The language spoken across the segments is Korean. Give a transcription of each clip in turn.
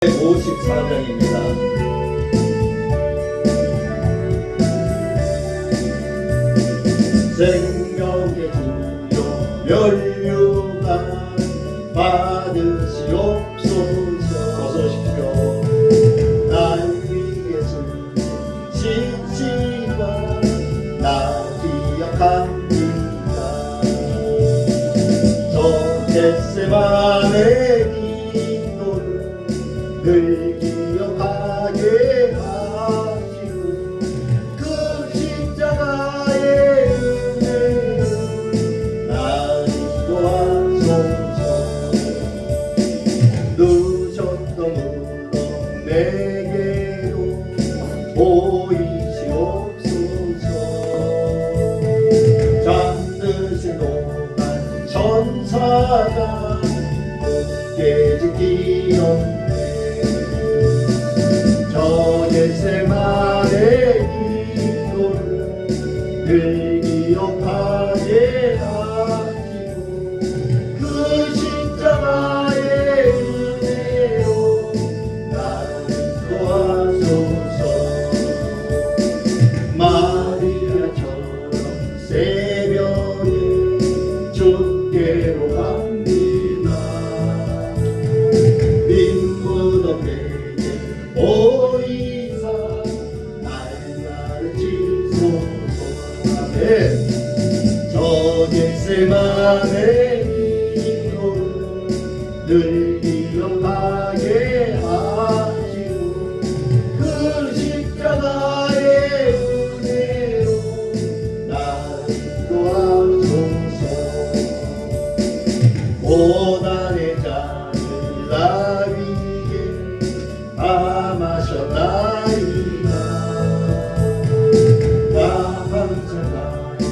54장입니다. 생명의 주여 면류관 받으시옵소서. 어서 오십시오. 날 위해 쓰신 신시가 나 기억합니다. 저 겟세마네 기도를 늘 기억하게 하시고 그 십자가의 은혜를 나를 도와소서. 누셨던 무덤 내게로 보이시옵소서. 잠드신 동안 천사가 깨지기었네. 저 겟세마네 기도를 늘 기억하게 하시고 그 십자가의 은혜로 나를 도와소서. 마리아처럼 새벽에 주께로 갑니다. 빈무덤 내게 보이사 날마를 지소서. 저 겟세마네 기도를 늘 기억하게 하시고 그 십자가의 은혜로 나를 도와소서. 고난의 잔을 나 위에 담으셨나이다. 나 항상 나의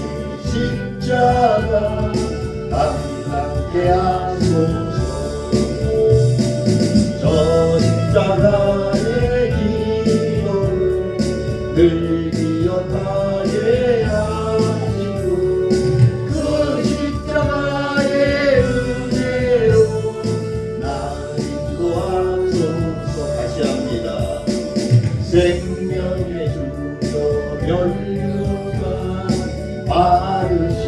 십자가 담당케 하소서. 저 십자가의 기도를 늘 기억하게 하시고 그 십자가의 은혜로 나를 도와소서. 다시 합니다. 생명의 주여 면류관 받으시옵소서.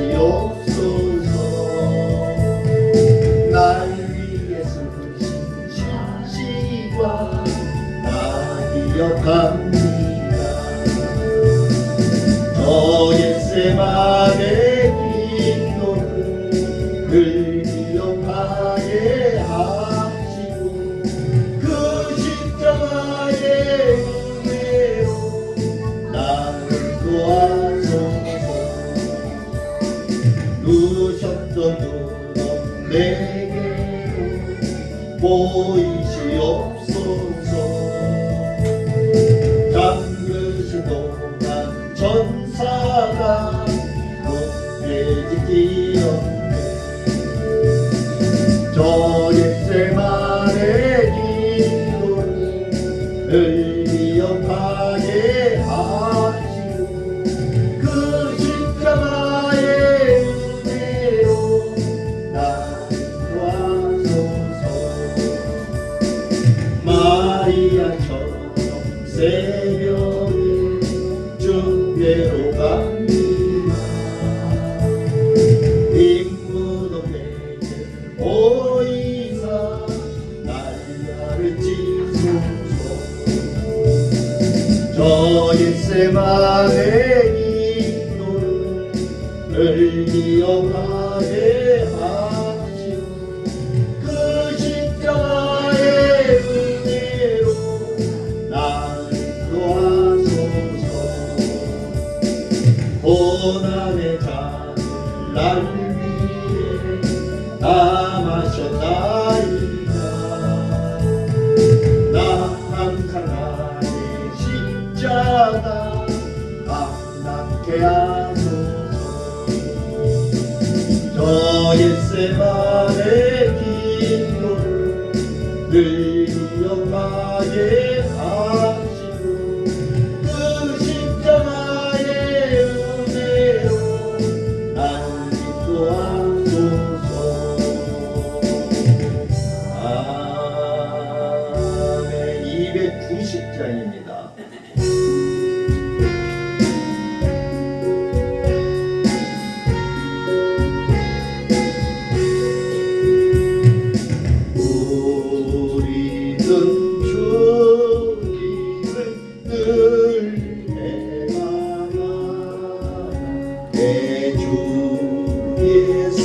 날 위해 쓰신 신시가 나 기억합니다. 저 겟세마네 기도를 늘 기억하게 하시고 그 십자가의 은혜로 나를 도와소서. 누셨던 무덤 내게로 보이시옵소서. 잠그신 동안 천사가 굳게 지키었네. 저 겟세마네 기도를 늘 기억하게 하시고 그 십자가의 은혜로 나를 도와소서. 마리아처럼 새벽에 주께로 갑니다. 빈무덤 내게 보이사 날라를 지소서. 저 겟세마네 기도를 늘 기억하게 하시고 그 십자가의 은혜로 나를 도와소서. 고난의 잔을 날 위해 담으셨나이다. 나 항상 나의 십자가 담당케 하소서. 저 겟세마네 기도를 늘 기억하게 하시고 그 십자가의 은혜로 나를 도와소서. 아멘. 290장입니다. 우리는 주님을 늘 행하나 내 주 예수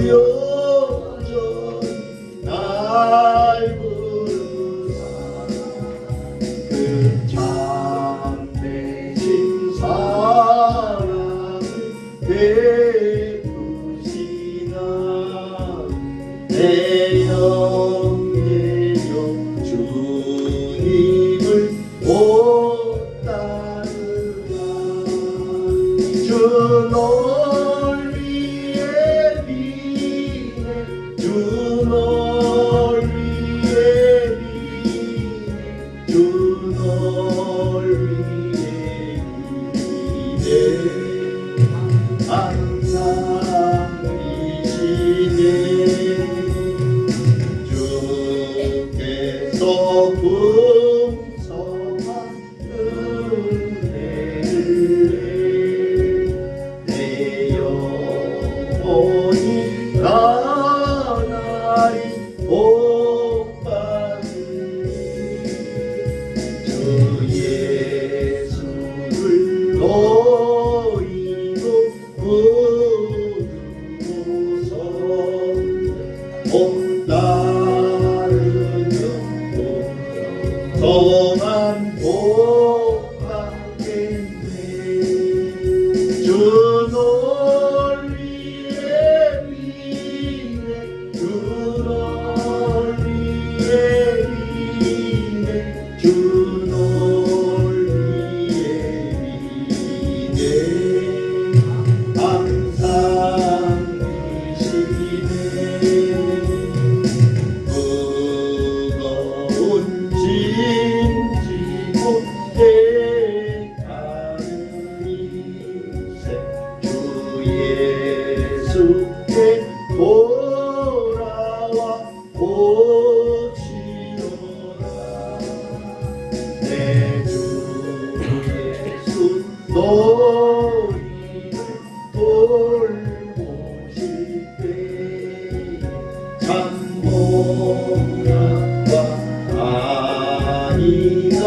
여전히 날 부르사 그 참되신 사랑을 베푸시나 내 영예요 주님을 못 따르나 주 논리에 비네 주 논리에 비네 주 논리에 비네 항상 이시네 주께서 풍성한 은혜를 내 영혼이 나날이 복받으니 주 예수를 너희도 부르고서 못 따르면 성한 복받겠네 주 논리에 비네 주 논리에 비네 주 논리에 비네 항상 이시네 무거운 짐지고 대가는 인생 주 예수께 돌아와 오시오라 내 주 예수 너희를 돌보실 때 참복락과 안위가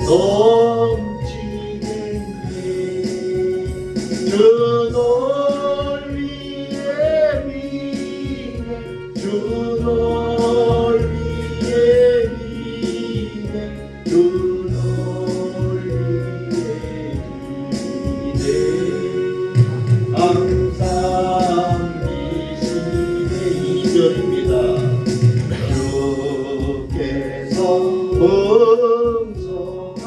넘치겠네 주 논리에 비네 주 논리에 비네 주 논리에 비네 항상 이시네 2절입니다. 주께서 풍성한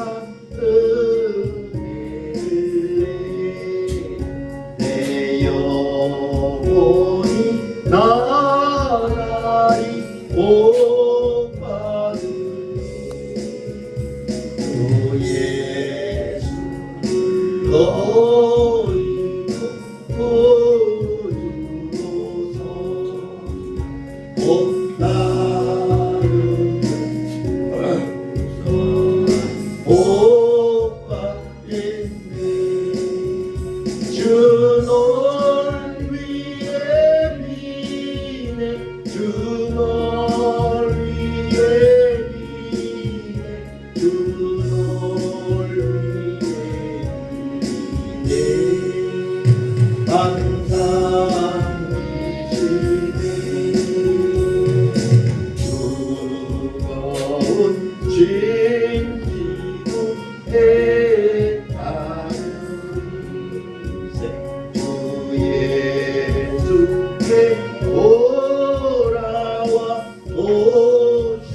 은혜를 내 영혼이 나날이 복받으니 주 예수를 너희도 부르고서 못 따르면 복받겠네 주 논리에 비네 주 논리에 비네 주 논리에 비네 항상 이시네 두꺼운 짐지고 대가는 인생 주 예수께 돌아와 오시오라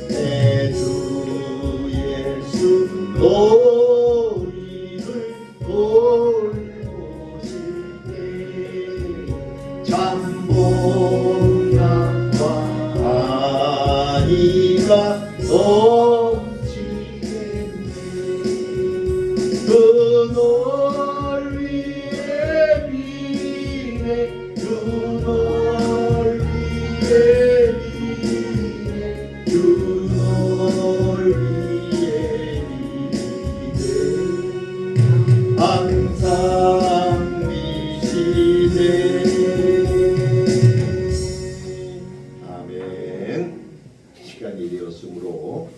내 주 예수 너희를 돌보실 때 참복락과 안위가 넘치겠네 그 논리에 비네 주 논리에 비네 주 시간이 되었으므로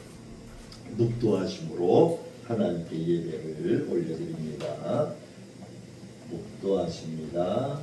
묵도하심으로 하나님께 예배를 올려드립니다. 묵도하십니다.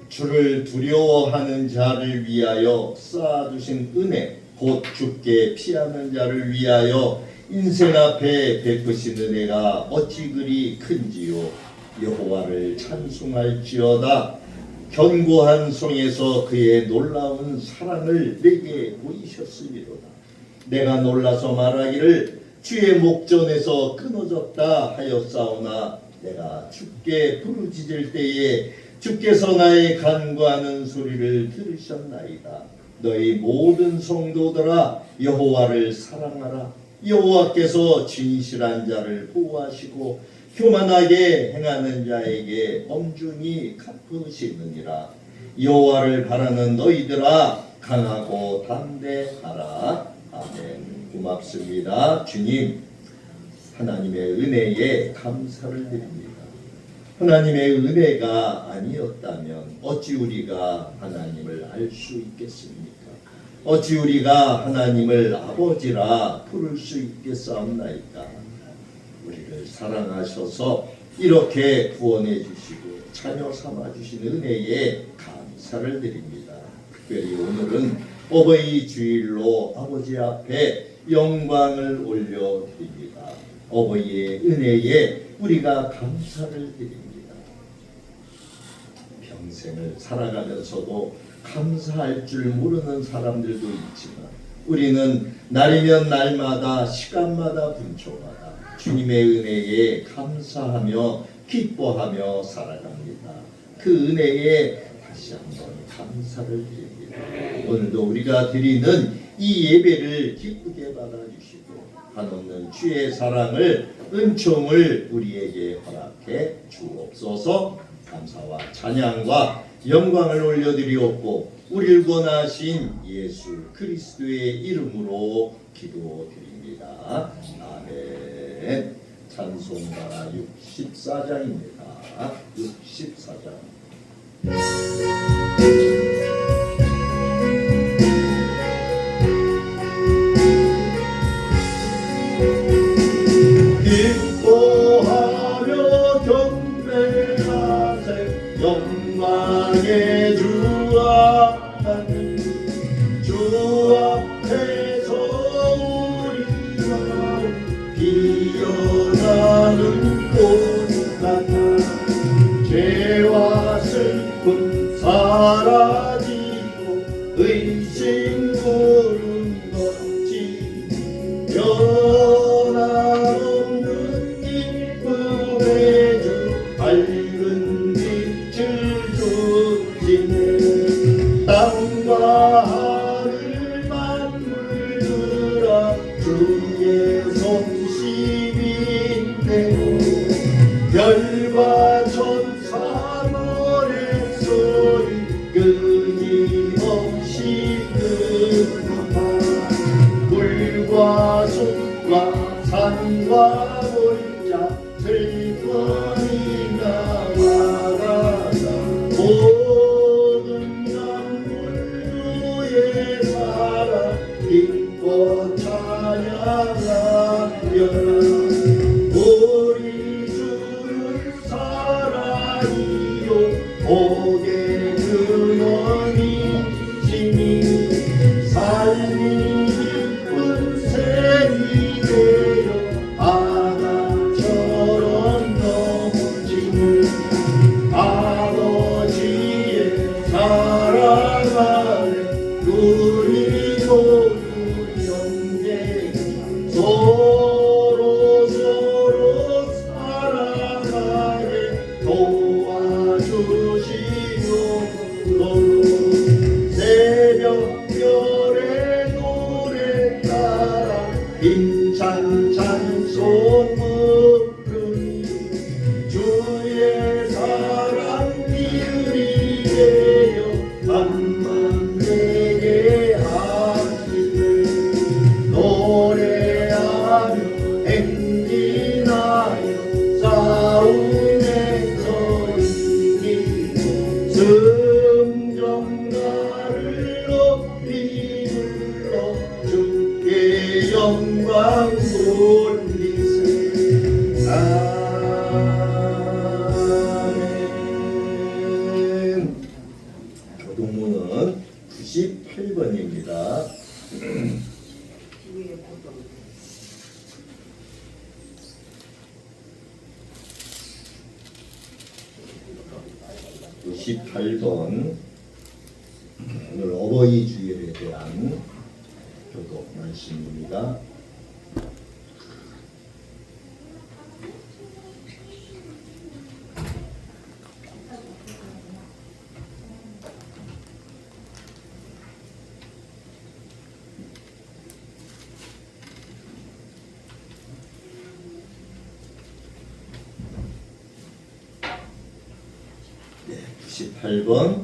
주를 두려워하는 자를 위하여 쌓아두신 은혜, 곧 주께 피하는 자를 위하여 인생 앞에 베푸신 은혜가 어찌 그리 큰지요. 여호와를 찬송할지어다. 견고한 성에서 그의 놀라운 사랑을 내게 보이셨으리로다. 내가 놀라서 말하기를 주의 목전에서 끊어졌다 하였사오나 내가 주께 부르짖을 때에 주께서 나의 간구하는 소리를 들으셨나이다. 너희 모든 성도들아 여호와를 사랑하라. 여호와께서 진실한 자를 보호하시고 교만하게 행하는 자에게 엄중히 갚으시느니라. 여호와를 바라는 너희들아 강하고 담대하라. 아멘. 고맙습니다. 주님, 하나님의 은혜에 감사를 드립니다. 하나님의 은혜가 아니었다면 어찌 우리가 하나님을 알 수 있겠습니까? 어찌 우리가 하나님을 아버지라 부를 수 있겠사옵나이까? 우리를 사랑하셔서 이렇게 구원해 주시고 자녀 삼아 주신 은혜에 감사를 드립니다. 특별히 오늘은 어버이 주일로 아버지 앞에 영광을 올려드립니다. 어버이의 은혜에 우리가 감사를 드립니다. 평생을 살아가면서도 감사할 줄 모르는 사람들도 있지만 우리는 날이면 날마다 시간마다 분초마다 주님의 은혜에 감사하며 기뻐하며 살아갑니다. 그 은혜에 다시 한번 감사를 드립니다. 오늘도 우리가 드리는 이 예배를 기쁘게 받아주시고 한없는 주의 사랑을 은총을 우리에게 허락해 주옵소서. 감사와 찬양과 영광을 올려드리옵고 우리를 구원하신 예수 그리스도의 이름으로 기도드립니다. 아멘. 찬송가 64장입니다. 64장. 기뻐하며 경배하세 영광의 주 앞에 주 앞에서 우리가 피어나는 꽃 같아 죄와 슬픔 사라지고 의심 구름 걷지 변함없는 기쁨의 주 밝은 빛을 주시네. 땅과 하늘 만물들아 주의 손심인데 별과 천사 노래 소리 끊임없이 듣노라. 물과 숲과 산과 골짜 슬퍼이 나와가다 모든 만물 주의 사랑 기뻐 찬양하여라. 우리 주를 사랑이요 복의 근원이시니 삶이 기쁜 새 서로 서로 사랑하게 도와주시옵소서. 새벽별의 노래 따라 힘찬 찬송 부르니 주의 사랑 이으리 되어 만만 되게 하시네. 노래하며 행진하여 싸움에서 이기고 승전가를 높이 불러 주께 영광 돌리세. 아멘. 교동문은 98번입니다. 98번 오늘 어버이 주일에 대한 교독 말씀입니다. 네, 98번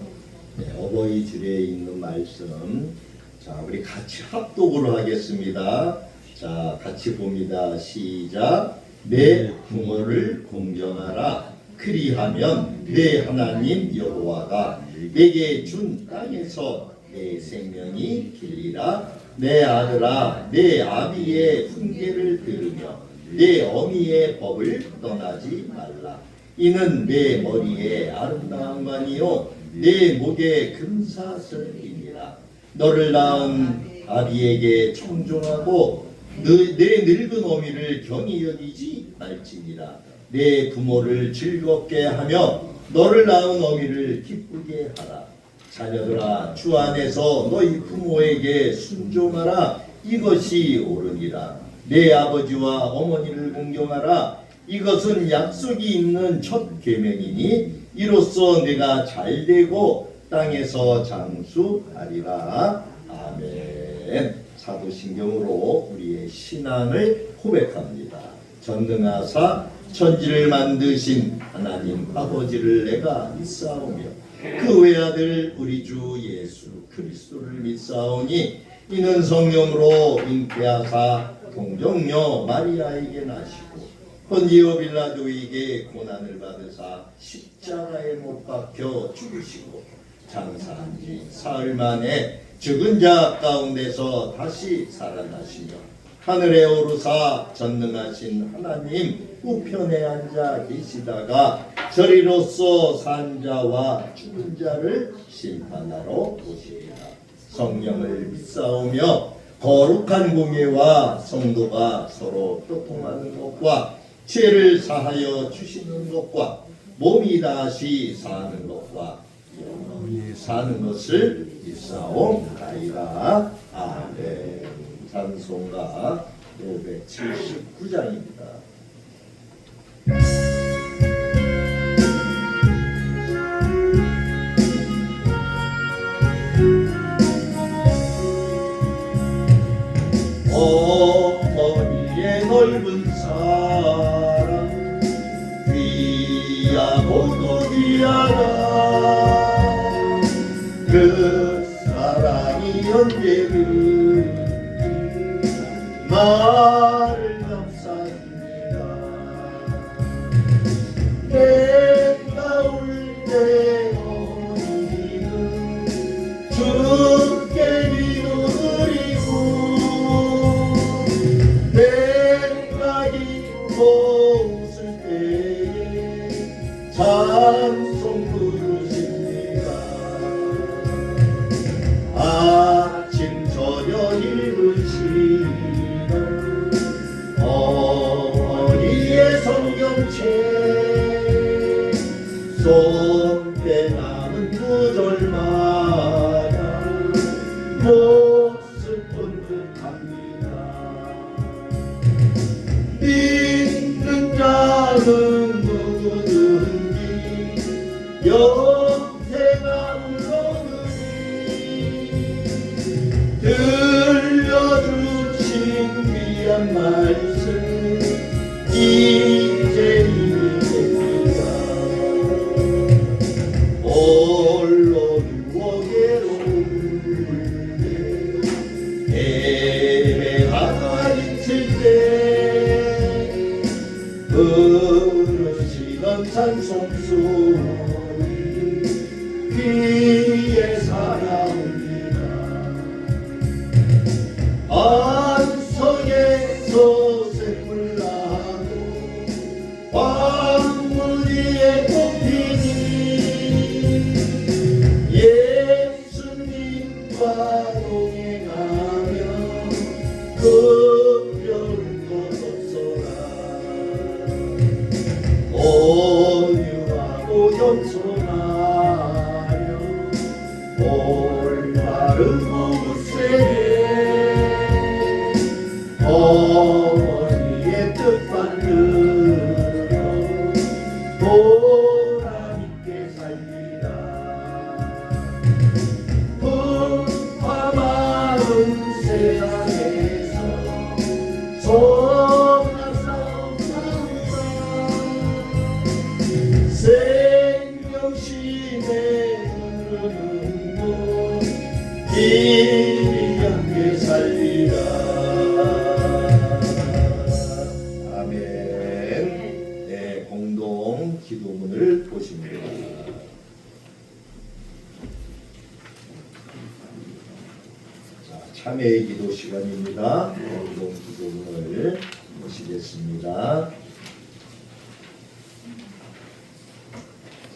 어버이 주일에 있는 말씀. 자, 우리 같이 합독으로 하겠습니다. 자, 같이 봅니다. 시작. 내 부모를 공경하라. 그리하면 내 하나님 여호와가 내게 준 땅에서 내 생명이 길리라. 내 아들아, 내 아비의 훈계를 들으며 내 어미의 법을 떠나지 말라. 이는 내 머리에 아름다움만이요 내 목에 금사슬이니라. 너를 낳은 아비에게 청종하고 내 늙은 어미를 경히 여기지 말지니라. 내 부모를 즐겁게 하며 너를 낳은 어미를 기쁘게 하라. 자녀들아, 주 안에서 너희 부모에게 순종하라. 이것이 옳으니라. 내 아버지와 어머니를 공경하라. 이것은 약속이 있는 첫 계명이니 이로써 내가 잘되고 땅에서 장수하리라. 아멘. 사도신경으로 우리의 신앙을 고백합니다. 전능하사 천지를 만드신 하나님 아버지를 내가 믿사오며 그 외아들 우리 주 예수 그리스도를 믿사오니 이는 성령으로 잉태하사 동정녀 마리아에게 나시고 본디오 빌라도에게 고난을 받으사 십자가에 못 박혀 죽으시고 장사한 지 사흘 만에 죽은 자 가운데서 다시 살아나시며 하늘에 오르사 전능하신 하나님 우편에 앉아 계시다가 저리로서 산 자와 죽은 자를 심판하러 오시리라. 성령을 믿사오며 거룩한 공예와 성도가 서로 교통하는 것과 죄를 사하여 주시는 것과 몸이 다시 사는 것과 영원히 사는 것을 믿사옵나이다. 아멘. 찬송가 579장입니다. 어머니의 넓은 사랑 귀하고도 귀하다. 그 사랑이 언제든 나를 감싸줍니다. 내가 울 때 어머니는 주께 기도드리고 내가 기쁘고 웃을 때에 찬송 부르십니다. 아침 저녁 읽으시며 믿는 자는 누구든지 영생아 물러느니 들려주신 귀한 말씀 이제 이릅니다. 홀로 누워 괴로울 때 예배가 있을 때 부르시던 찬송소리 귀에 살아옵니다. 안성에서 샘물 나고 광물 위에 꽃피니 예수님과 동행하며 급여를 걷었어라. 온유하고 겸손하여 올바른 모세에 어머니의 뜻 받들어 보람있게 살리라. 풍파많은 세상에서 선한 싸움 싸우라. 생명심에 흐르는 곳 길이 함께 살리라. 아멘. 네, 공동 기도문을 보십니다. 자, 참회의 기도 시간입니다. 공동 기도문을 보시겠습니다.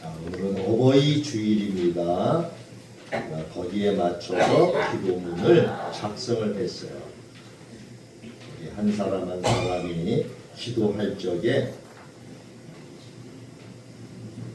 자, 오늘은 어버이 주일입니다. 거기에 맞춰서 기도문을 작성을 했어요. 한 사람 한 사람이 기도할 적에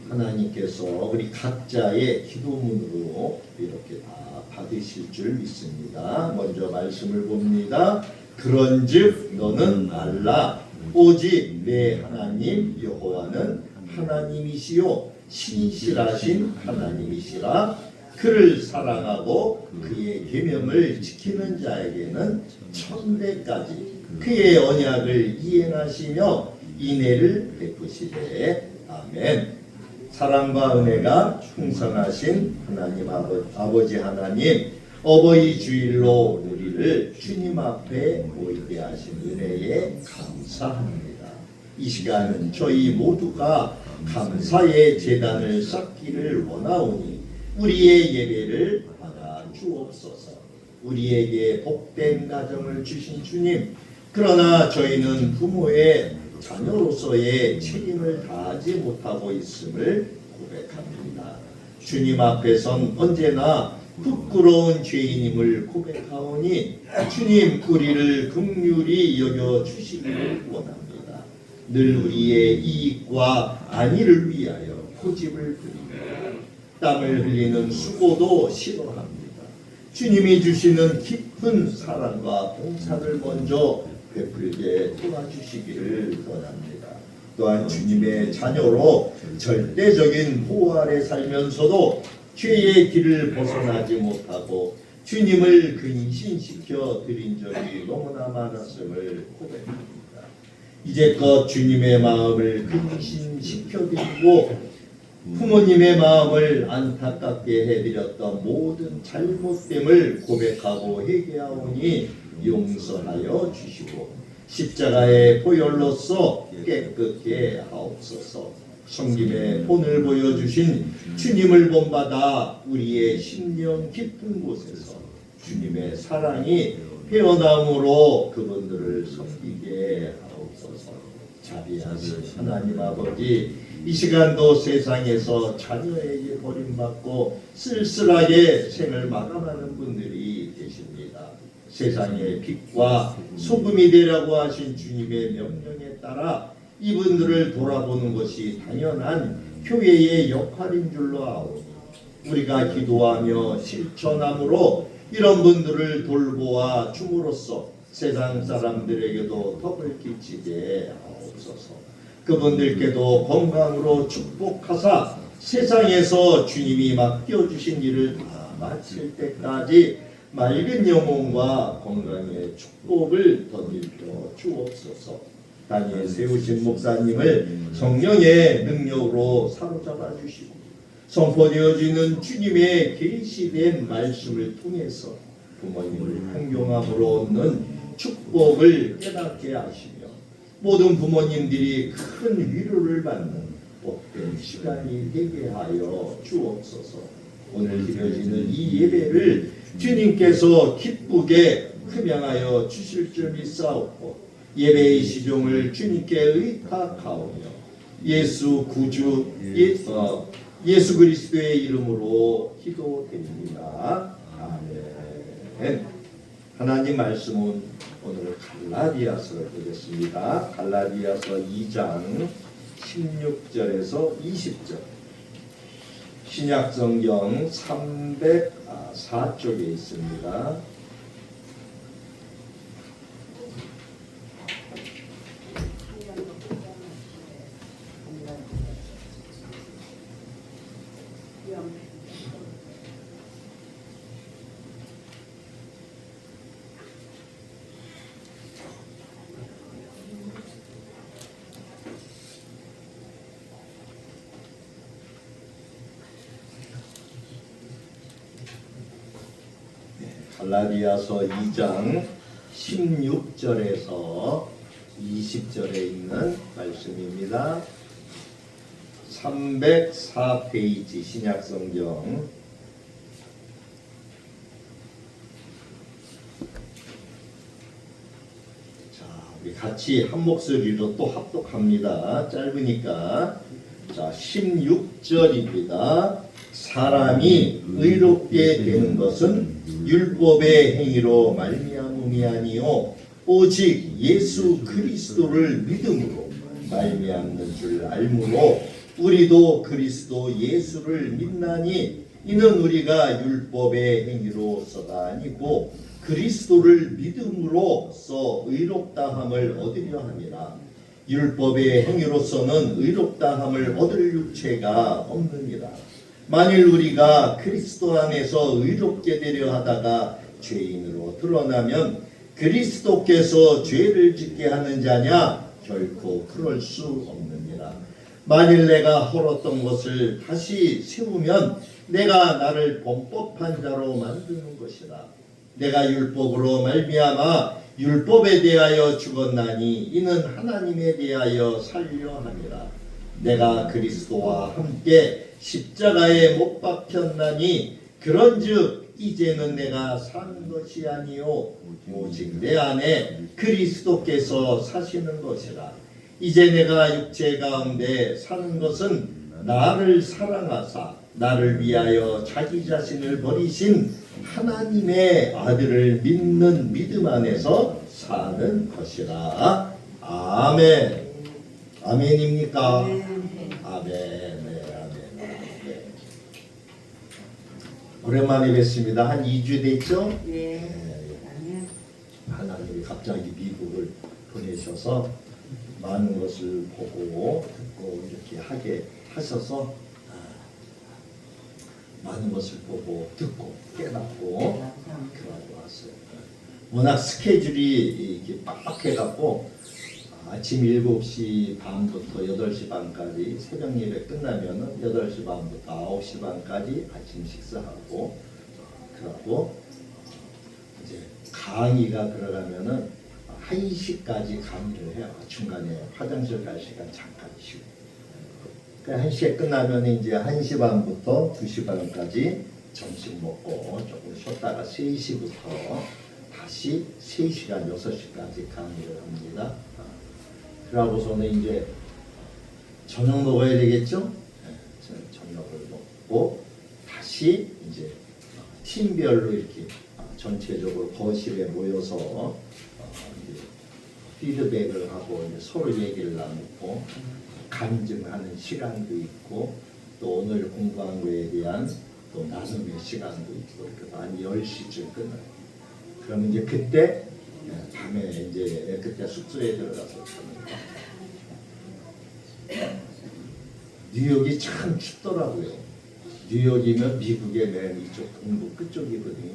하나님께서 우리 각자의 기도문으로 이렇게 다 받으실 줄 믿습니다. 먼저 말씀을 봅니다. 그런즉 너는 알라 오직 내 하나님 여호와는 하나님이시요 신실하신 하나님이시라. 그를 사랑하고 그의 계명을 지키는 자에게는 천대까지 그의 언약을 이행하시며 인애를 베푸시되. 아멘. 사랑과 은혜가 충성하신 하나님 아버지 하나님, 어버이 주일로 우리를 주님 앞에 모이게 하신 은혜에 감사합니다. 이 시간은 저희 모두가 감사의 제단을 쌓기를 원하오니 우리의 예배를 받아 주옵소서. 우리에게 복된 가정을 주신 주님, 그러나 저희는 부모의 자녀로서의 책임을 다하지 못하고 있음을 고백합니다. 주님 앞에선 언제나 부끄러운 죄인임을 고백하오니 주님 우리를 긍휼히 여겨 주시기를 원합니다. 늘 우리의 이익과 안위를 위하여 고집을 부립니다. 땀을 흘리는 수고도 싫어합니다. 주님이 주시는 깊은 사랑과 봉사를 먼저 베풀게 도와주시기를 원합니다. 또한 주님의 자녀로 절대적인 보호 아래 살면서도 죄의 길을 벗어나지 못하고 주님을 근신시켜 드린 적이 너무나 많았음을 고백합니다. 이제껏 주님의 마음을 근신시켜 드리고 부모님의 마음을 안타깝게 해드렸던 모든 잘못됨을 고백하고 회개하오니 용서하여 주시고 십자가의 보혈로서 깨끗게 하옵소서. 성김의 본을 보여주신 주님을 본받아 우리의 심령 깊은 곳에서 주님의 사랑이 헤어남으로 그분들을 섬기게 하옵소서. 자비하신 하나님 아버지, 이 시간도 세상에서 자녀에게 버림받고 쓸쓸하게 생을 마감하는 분들이 계십니다. 세상의 빛과 소금이 되라고 하신 주님의 명령에 따라 이분들을 돌아보는 것이 당연한 교회의 역할인 줄로 아오니 우리가 기도하며 실천함으로 이런 분들을 돌보아 줌으로써 세상 사람들에게도 덕을 끼치게 하옵소서. 그분들께도 건강으로 축복하사 세상에서 주님이 맡겨주신 일을 다 마칠 때까지 맑은 영혼과 건강의 축복을 덧입혀 주옵소서. 땅에 세우신 목사님을 성령의 능력으로 사로잡아 주시고 선포되어지는 주님의 계시된 말씀을 통해서 부모님을 행동함으로 얻는 축복을 깨닫게 하시며 모든 부모님들이 큰 위로를 받는 복된 시간이 되게 하여 주옵소서. 오늘 드려지는 이 예배를 주님께서 기쁘게 흠양하여 주실 줄 믿사옵고 예배의 시종을 주님께 의탁하오며 예수 구주 예수 그리스도의 이름으로 기도드립니다. 아멘. 하나님 말씀은 오늘 갈라디아서를 보겠습니다. 갈라디아서 2장 16절에서 20절. 신약성경 304쪽에 있습니다. 갈라디아서 2장 16절에서 20절에 있는 말씀입니다. 304페이지 신약성경. 자, 우리 같이 한 목소리로 또 합독합니다. 짧으니까. 자, 16절입니다. 사람이 의롭게 되는 것은 율법의 행위로 말미암음이 아니요 오직 예수 그리스도를 믿음으로 말미암는 줄 알므로 우리도 그리스도 예수를 믿나니 이는 우리가 율법의 행위로서가 아니고 그리스도를 믿음으로써 의롭다함을 얻으려 함이라. 율법의 행위로서는 의롭다함을 얻을 육체가 없느니라. 만일 우리가 그리스도 안에서 의롭게 되려 하다가 죄인으로 드러나면 그리스도께서 죄를 짓게 하는 자냐? 결코 그럴 수 없느니라. 만일 내가 헐었던 것을 다시 세우면 내가 나를 범법한 자로 만드는 것이라. 내가 율법으로 말미암아 율법에 대하여 죽었나니 이는 하나님에 대하여 살려 함이라. 내가 그리스도와 함께 십자가에 못 박혔나니 그런즉 이제는 내가 사는 것이 아니요 오직 내 안에 그리스도께서 사시는 것이라. 이제 내가 육체 가운데 사는 것은 나를 사랑하사 나를 위하여 자기 자신을 버리신 하나님의 아들을 믿는 믿음 안에서 사는 것이라. 아멘. 아멘입니까? 아멘. 네, 아멘. 네. 오랜만에 뵙습니다. 한 2주 됐죠? 네. 하나님이 갑자기 미국을 보내셔서 많은 것을 보고 듣고 이렇게 하게 하셔서 많은 것을 보고 듣고 깨닫고 그러고 왔어요. 워낙 스케줄이 이렇게 빡빡해갖고 아침 7시 반부터 8시 반까지 새벽 예배 끝나면은 8시 반부터 9시 반까지 아침 식사하고 그러고 이제 강의가 들어가면은 1시까지 강의를 해요. 중간에 화장실 갈 시간 잠깐 쉬고. 그러니까 1시에 끝나면 이제 1시 반부터 2시 반까지 점심 먹고 조금 쉬었다가 3시부터 다시 3시간 6시까지 강의를 합니다. 그러고서는 이제 저녁 먹어야 되겠죠? 네, 저녁을 먹고 다시 이제 팀별로 이렇게 전체적으로 거실에 모여서 이제 피드백을 하고 이제 서로 얘기를 나누고 간증하는 시간도 있고 또 오늘 공부한 거에 대한 또 나눔의 시간도 있고 한 10시쯤 끝나요. 그럼 이제 그때 밤에 이제 그때 숙소에 들어갔었거든요. 뉴욕이 참 춥더라고요. 뉴욕이면 미국의 맨 이쪽 동부 끝쪽이거든요.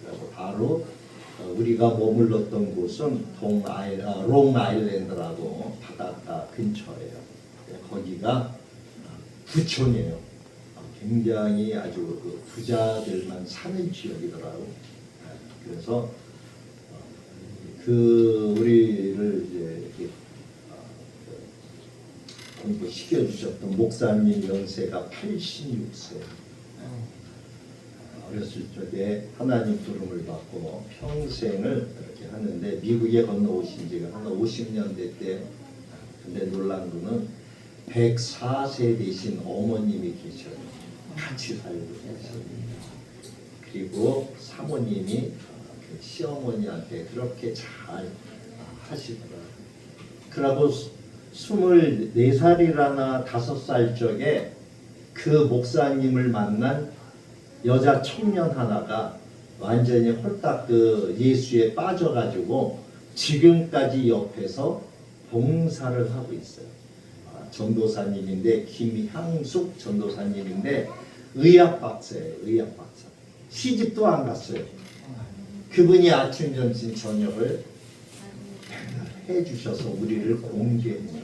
그래서 바로 우리가 머물렀던 곳은 롱아일랜드라고 바닷가 근처예요. 거기가 부촌이에요. 굉장히 아주 그 부자들만 사는 지역이더라고. 그래서 그 우리를 이제 이렇게 공부시켜 주셨던 목사님 연세가 86세. 어렸을 적에 하나님 부름을 받고 평생을 이렇게 하는데 미국에 건너오신 지가 한 50년대 때. 근데 놀란 거는 104세 되신 어머님이 계셔요. 같이 살고 계셔요. 그리고 사모님이 그 시어머니한테 그렇게 잘 하시더라고요. 그러고 24살이라나 5살 적에 그 목사님을 만난 여자 청년 하나가 완전히 홀딱 그 예수에 빠져가지고 지금까지 옆에서 봉사를 하고 있어요. 전도사님인데 김향숙 전도사님인데 의학 박사예요. 의학 박사. 시집도 안 갔어요. 그분이 아침, 점심, 저녁을 해주셔서 우리를 공개해요.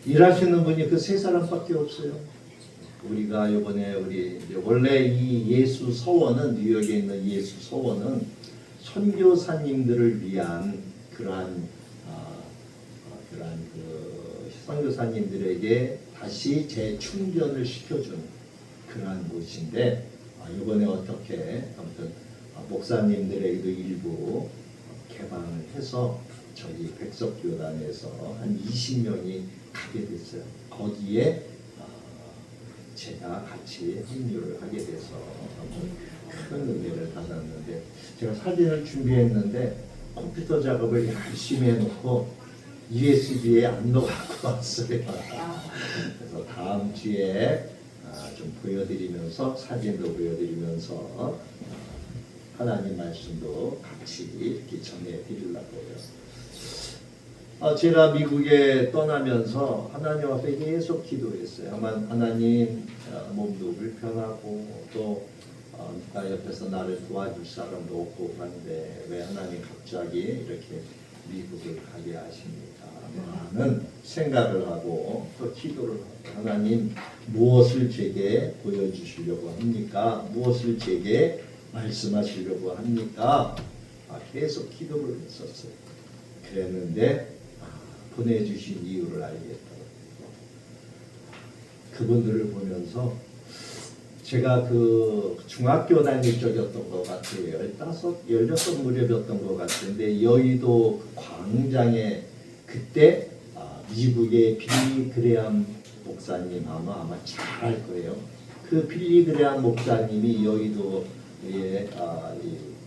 일하시는 분이 그 세 사람밖에 없어요. 우리가 이번에 원래 이 예수 서원은 뉴욕에 있는 예수 서원은 선교사님들을 위한 그러한 그 선교사님들에게 다시 재충전을 시켜주는 그러한 곳인데 이번에 어떻게 아무튼 목사님들에게도 일부 개방을 해서 저희 백석교단에서 한 20명이 가게 됐어요. 거기에 제가 같이 합류를 하게 돼서 큰 은혜를 받았는데 제가 사진을 준비했는데 컴퓨터 작업을 열심히 해놓고 USB에 안 넣어갖고 왔어요. 그래서 다음 주에 좀 보여드리면서 사진도 보여드리면서 하나님 말씀도 같이 이렇게 전해드리려고요. 제가 미국에 떠나면서 하나님 앞에 계속 기도했어요. 하나님 몸도 불편하고 또 누가 옆에서 나를 도와줄 사람도 없고 그런데 왜 하나님 갑자기 이렇게 미국을 가게 하십니까? 라는 생각을 하고 또 기도를 하고 하나님 무엇을 제게 보여주시려고 합니까? 무엇을 제게 말씀하시려고 합니까? 계속 기도를 했었어요. 그랬는데 보내주신 이유를 알겠더라고요. 그분들을 보면서 제가 그 중학교 다닐 적이었던 것 같아요. 15, 16 무렵이었던 것 같은데 여의도 광장에 그때 미국의 빌리 그레함 목사님 아마 잘 알 거예요. 그 빌리 그레함 목사님이 여의도에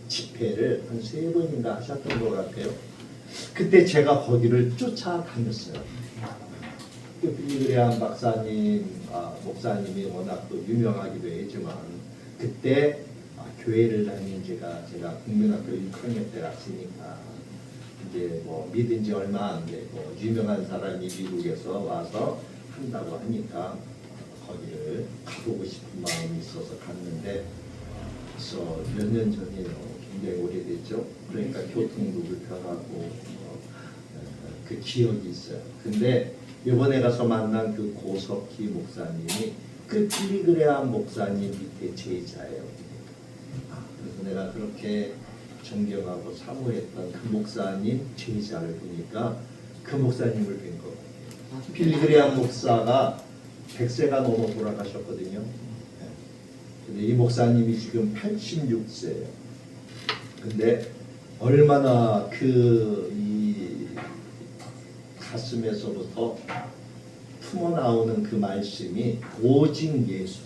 집회를 한 3번인가 하셨던 것 같아요. 그때 제가 거기를 쫓아다녔어요. 그 빌리 그레함 목사님이 워낙 또 유명하기도 했지만 그때 교회를 다닌 제가 국민학교 6학년 때 갔으니까 이제 뭐 믿은 지 얼마 안 되고 유명한 사람이 미국에서 와서 한다고 하니까 거기를 가보고 싶은 마음이 있어서 갔는데 그래서 몇 년 전이에요. 굉장히 오래됐죠. 그러니까 교통도 불편하고 그 기억이 있어요. 근데 이번에 가서 만난 그 고석희 목사님이 그 빌리 그레함 목사님 밑에 제자예요. 그래서 내가 그렇게 존경하고 사모했던 그 목사님 제자를 보니까 그 목사님을 뵌 거예요. 빌리 그레함 목사가 100세가 넘어 돌아가셨거든요. 근데 이 목사님이 지금 86세예요. 근데 얼마나 이 가슴에서부터 품어 나오는 그 말씀이 오직 예수.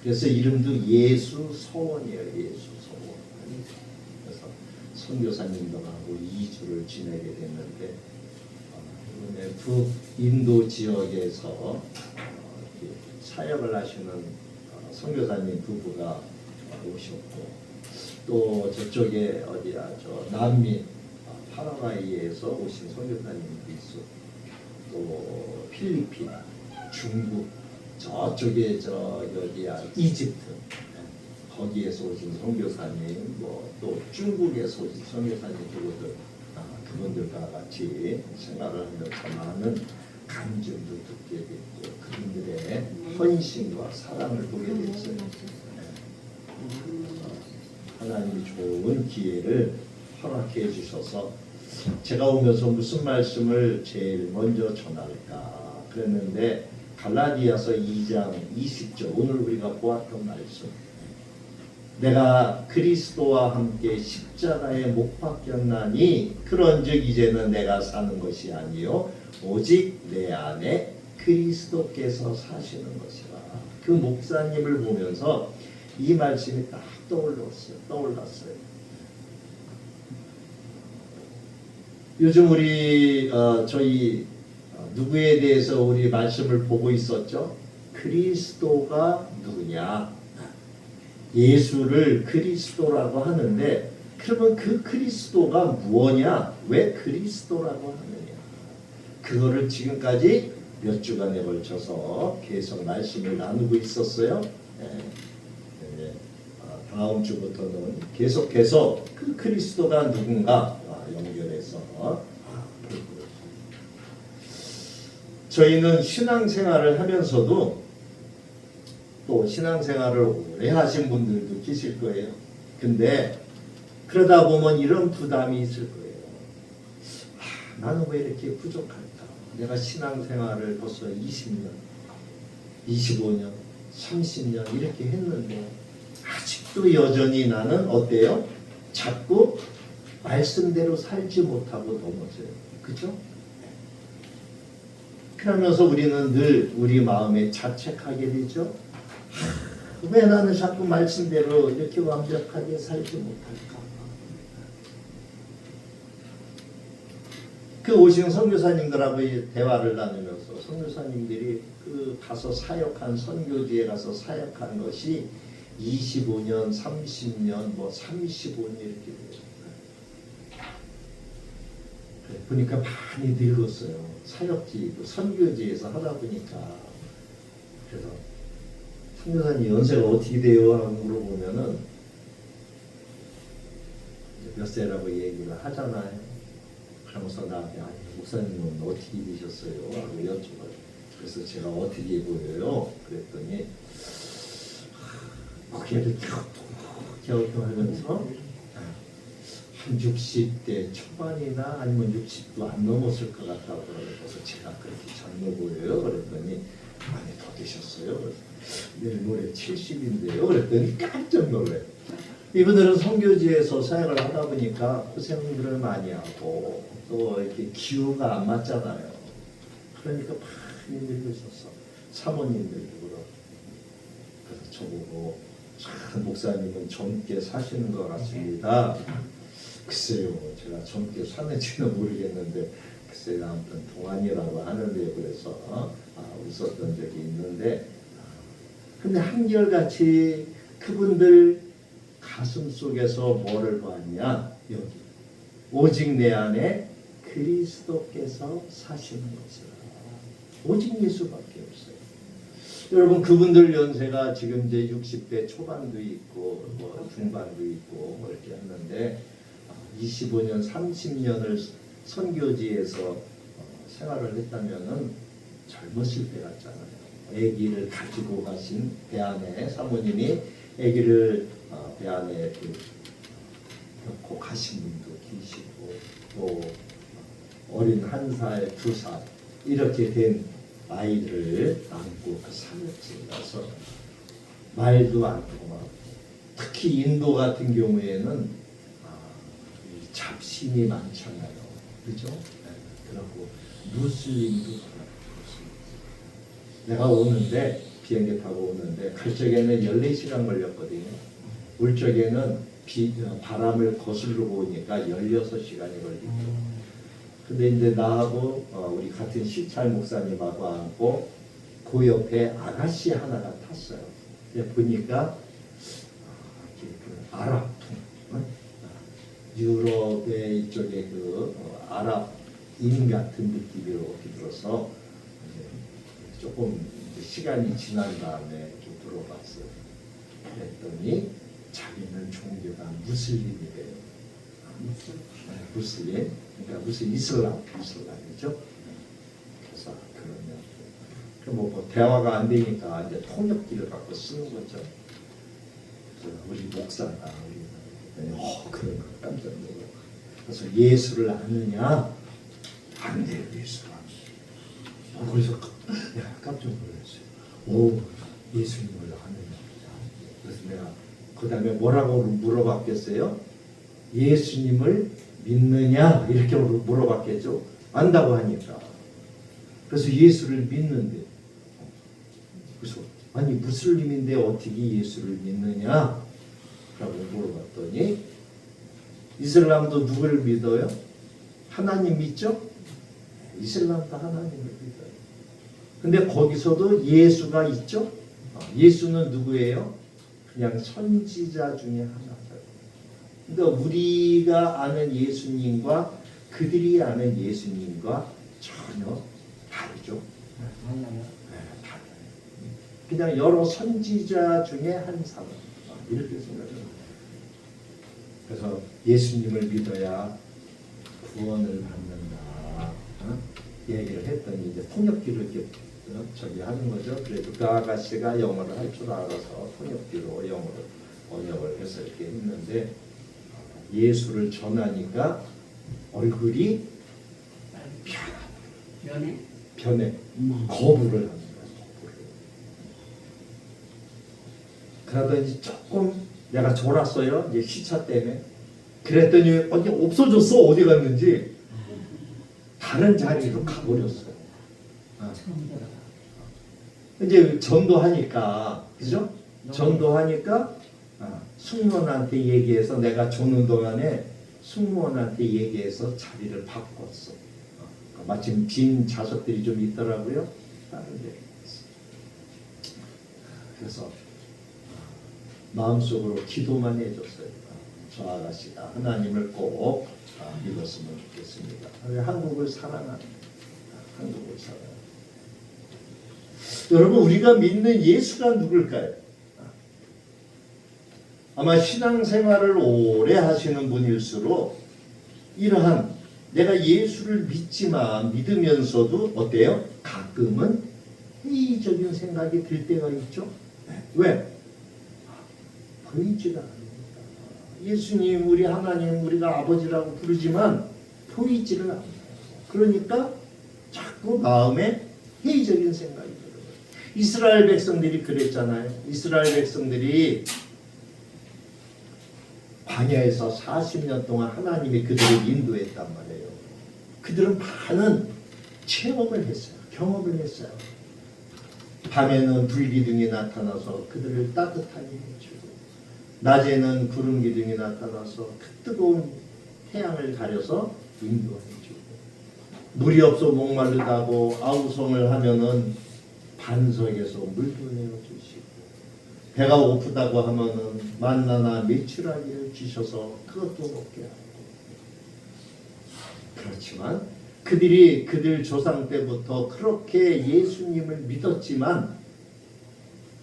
그래서 이름도 예수 서원이에요. 예수 서원. 그래서 선교사님들하고 2주를 지내게 됐는데 이번에 북인도 지역에서 사역을 하시는 선교사님 부부가 오셨고 또 저쪽에 어디야 저 남미 파라과이에서 오신 선교사님도 있었고 또 필리핀, 중국 저쪽에 저 어디야 이집트 거기에서 오신 선교사님 뭐 또 중국에서 오신 선교사님 그분들과 같이 생활을 하면서 많은 간증도 듣게 됐고 그분들의 헌신과 사랑을 보게 됐어요. 하나님이 좋은 기회를 허락해 주셔서 제가 오면서 무슨 말씀을 제일 먼저 전할까 그랬는데 갈라디아서 2장 20절 오늘 우리가 보았던 말씀 내가 그리스도와 함께 십자가에 못 박혔나니 그런즉 이제는 내가 사는 것이 아니요 오직 내 안에 그리스도께서 사시는 것이라. 그 목사님을 보면서 이 말씀이 딱 떠올랐어요. 요즘 우리 저희 누구에 대해서 우리 말씀을 보고 있었죠? 그리스도가 누구냐? 예수를 그리스도라고 하는데 그러면 그 그리스도가 무엇이냐? 왜 그리스도라고 하느냐? 그거를 지금까지 몇 주간에 걸쳐서 계속 말씀을 나누고 있었어요. 다음 주부터는 계속해서 그 그리스도가 누군가 연결해서 저희는 신앙생활을 하면서도 또 신앙생활을 오래 하신 분들도 계실 거예요. 근데 그러다 보면 이런 부담이 있을 거예요. 나는 왜 이렇게 부족할까? 내가 신앙생활을 벌써 20년, 25년, 30년 이렇게 했는데 아직도 여전히 나는 어때요? 자꾸 말씀대로 살지 못하고 넘어져요. 그죠? 그러면서 우리는 늘 우리 마음에 자책하게 되죠. 왜 나는 자꾸 말씀대로 이렇게 완벽하게 살지 못할까? 그 오신 선교사님들하고 대화를 나누면서 선교사님들이 그 가서 사역한 선교지에 가서 사역한 것이 25년, 30년, 뭐 35년 이렇게 돼요. 보니까 많이 늙었어요. 사역지, 선교지에서 하다 보니까. 그래서 선교사님 연세가 어떻게 돼요? 하고 물어보면은 몇 세라고 얘기를 하잖아요. 그러면서 나한테 아니 목사님은 어떻게 되셨어요? 하고 여쭤봐요. 그래서 제가 어떻게 보여요? 그랬더니 고개를 갸우뚱하면서 한 60대 초반이나 아니면 60도 안 넘었을 것 같다고 그래서 제가 그렇게 젊어 보여요? 그랬더니 많이 더 되셨어요? 내일 모레 70인데요? 그랬더니 깜짝 놀래요. 이분들은 선교지에서 사역을 하다 보니까 고생들을 많이 하고 또 이렇게 기후가 안 맞잖아요. 그러니까 많이 늙으셨어. 사모님들도 그렇고. 그래서 저보고 목사님은 젊게 사시는 것 같습니다. 글쎄요, 제가 젊게 사는지는 모르겠는데 글쎄요, 아무튼 동안이라고 하는데 그래서 웃었던 적이 있는데 근데 한결같이 그분들 가슴 속에서 뭐를 보았냐? 여기 오직 내 안에 그리스도께서 사시는 것이라. 오직 예수밖에 없어요. 여러분 그분들 연세가 지금 이제 60대 초반도 있고 뭐 중반도 있고 뭐 이렇게 했는데 25년, 30년을 선교지에서 생활을 했다면은 젊으실 때 같잖아요. 아기를 가지고 가신 배 안에 사모님이 아기를 배 안에 놓고 가신 분도 계시고 또 어린 1살, 2살 이렇게 된 아이들을 안고 그 사역지에 가서 말도 안 통하고 특히 인도 같은 경우에는 잡신이 많잖아요. 그죠? 그리고 무슬림도 내가 오는데 비행기 타고 오는데 갈 적에는 14시간 걸렸거든요. 올 적에는 바람을 거슬러 오니까 16시간이 걸리고 근데 이제 나하고 우리 같은 시찰 목사님하고 앉고 그 옆에 아가씨 하나가 탔어요. 보니까 유럽의 이쪽에 그 아랍인 같은 느낌이 이렇게 들어서 조금 시간이 지난 다음에 좀 들어봤어요. 그랬더니 자기는 종교가 무슬림이래요. 무슬림, 그러니까 무슨 이슬람이죠. 그래서 그러면 뭐 대화가 안 되니까 이제 통역기를 갖고 쓰는 거죠. 그래서 우리 목사가 그런 거 깜짝 놀라고. 그래서 예수를 아느냐? 안 돼요, 예수를 아느냐. 그래서 내가 깜짝 놀랐어요. 오, 예수님을 아느냐. 그래서 내가 그 다음에 뭐라고 물어봤겠어요? 예수님을 믿느냐? 이렇게 물어봤겠죠. 안다고 하니까. 그래서 예수를 믿는데, 그래서 아니 무슬림인데 어떻게 예수를 믿느냐? 라고 물어봤더니 이슬람도 누구를 믿어요? 하나님 믿죠? 이슬람도 하나님을 믿어요. 근데 거기서도 예수가 있죠? 예수는 누구예요? 그냥 선지자 중에 하나죠. 그러니까 우리가 아는 예수님과 그들이 아는 예수님과 전혀 다르죠. 달라요. 그냥 여러 선지자 중에 한 사람 이렇게 생각합니다. 그래서 예수님을 믿어야 구원을 받는다. 얘기를 했더니 이제 통역기를 이렇게 저기 하는 거죠. 그래도 그 아가씨가 영어를 할 줄 알아서 통역기로 영어를 번역을 해서 이렇게 했는데 예수를 전하니까 얼굴이 변해 거부를 합니다. 그러더니 조금 내가 졸았어요. 이제 시차 때문에. 그랬더니 어디 없어졌어. 어디 갔는지 다른 자리로 가버렸어요. 이제 전도하니까, 그죠? 전도하니까 승무원한테 얘기해서 내가 조는 동안에 승무원한테 얘기해서 자리를 바꿨어. 마침 빈 좌석들이 좀 있더라고요. 다른 데. 그래서 마음속으로 기도만 해줬어요. 저 아가씨가 하나님을 꼭 믿었으면 좋겠습니다. 한국을 사랑합니다. 한국을 사랑합니다. 여러분 우리가 믿는 예수가 누굴까요? 아마 신앙생활을 오래 하시는 분일수록 이러한 내가 예수를 믿으면서도 어때요? 가끔은 회의적인 생각이 들 때가 있죠. 왜? 보이지가 않습니다. 예수님, 우리 하나님, 우리가 아버지라고 부르지만 보이지를 않아요. 그러니까 자꾸 마음에 회의적인 생각이 들어요. 이스라엘 백성들이 그랬잖아요. 이스라엘 백성들이 광야에서 40년 동안 하나님이 그들을 인도했단 말이에요. 그들은 많은 체험을 했어요. 경험을 했어요. 밤에는 불기둥이 나타나서 그들을 따뜻하게 해주고 낮에는 구름 기둥이 나타나서 그 뜨거운 태양을 가려서 인도해주고 물이 없어 목마르다고 아우성을 하면은 반석에서 물도 내어주시고 배가 고프다고 하면은 만나나 메추라기를 주셔서 그것도 먹게 하고 그렇지만 그들이 그들 조상 때부터 그렇게 예수님을 믿었지만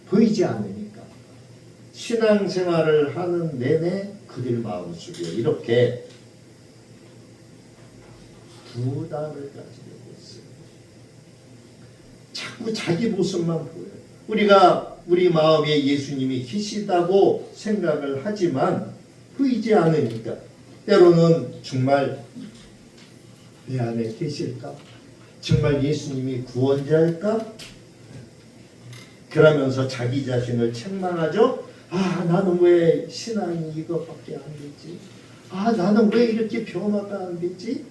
보이지 않으니까 신앙생활을 하는 내내 그들 마음속에 이렇게 부담을 가지고 있어요. 자꾸 자기 모습만 보여요. 우리가 우리 마음에 예수님이 계시다고 생각을 하지만 보이지 않으니까 때로는 정말 내 안에 계실까? 정말 예수님이 구원자일까? 그러면서 자기 자신을 책망하죠. 아, 나는 왜 신앙이 이것밖에 안 되지? 아, 나는 왜 이렇게 변화가 안 되지?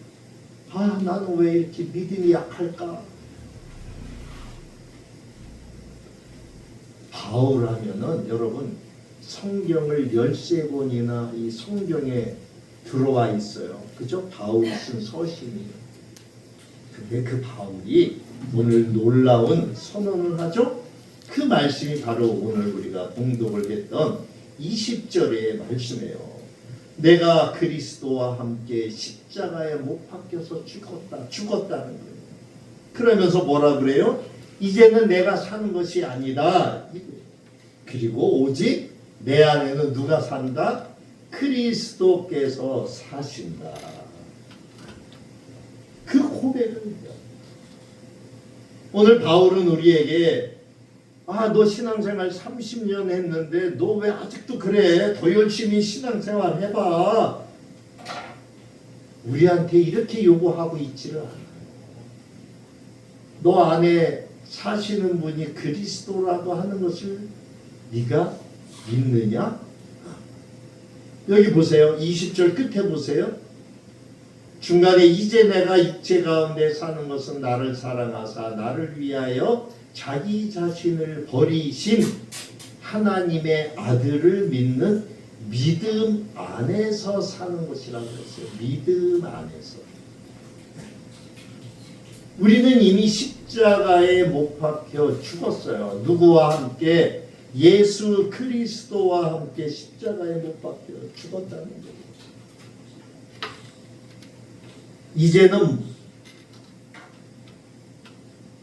아, 나는 왜 이렇게 믿음이 약할까? 바울 하면은 여러분 성경을 13권이나 이 성경에 들어와 있어요. 그죠? 바울이 쓴 서신이에요. 근데 그 바울이 오늘 놀라운 선언을 하죠? 그 말씀이 바로 오늘 우리가 봉독을 했던 20절의 말씀이에요. 내가 그리스도와 함께 십자가에 못 박혀서 죽었다는 거예요. 그러면서 뭐라 그래요? 이제는 내가 사는 것이 아니다. 그리고 오직 내 안에는 누가 산다? 그리스도께서 사신다. 그 고백을 해요. 오늘 바울은 우리에게 너 신앙생활 30년 했는데 너 왜 아직도 그래? 더 열심히 신앙생활 해봐. 우리한테 이렇게 요구하고 있지를 않아요. 너 안에 사시는 분이 그리스도라고 하는 것을 네가 믿느냐? 여기 보세요. 20절 끝에 보세요. 중간에 이제 내가 육체 가운데 사는 것은 나를 사랑하사 나를 위하여 자기 자신을 버리신 하나님의 아들을 믿는 믿음 안에서 사는 것이라고 했어요. 믿음 안에서. 우리는 이미 십자가에 못 박혀 죽었어요. 누구와 함께? 예수 그리스도와 함께 십자가에 못 박혀 죽었다는 거예요. 이제는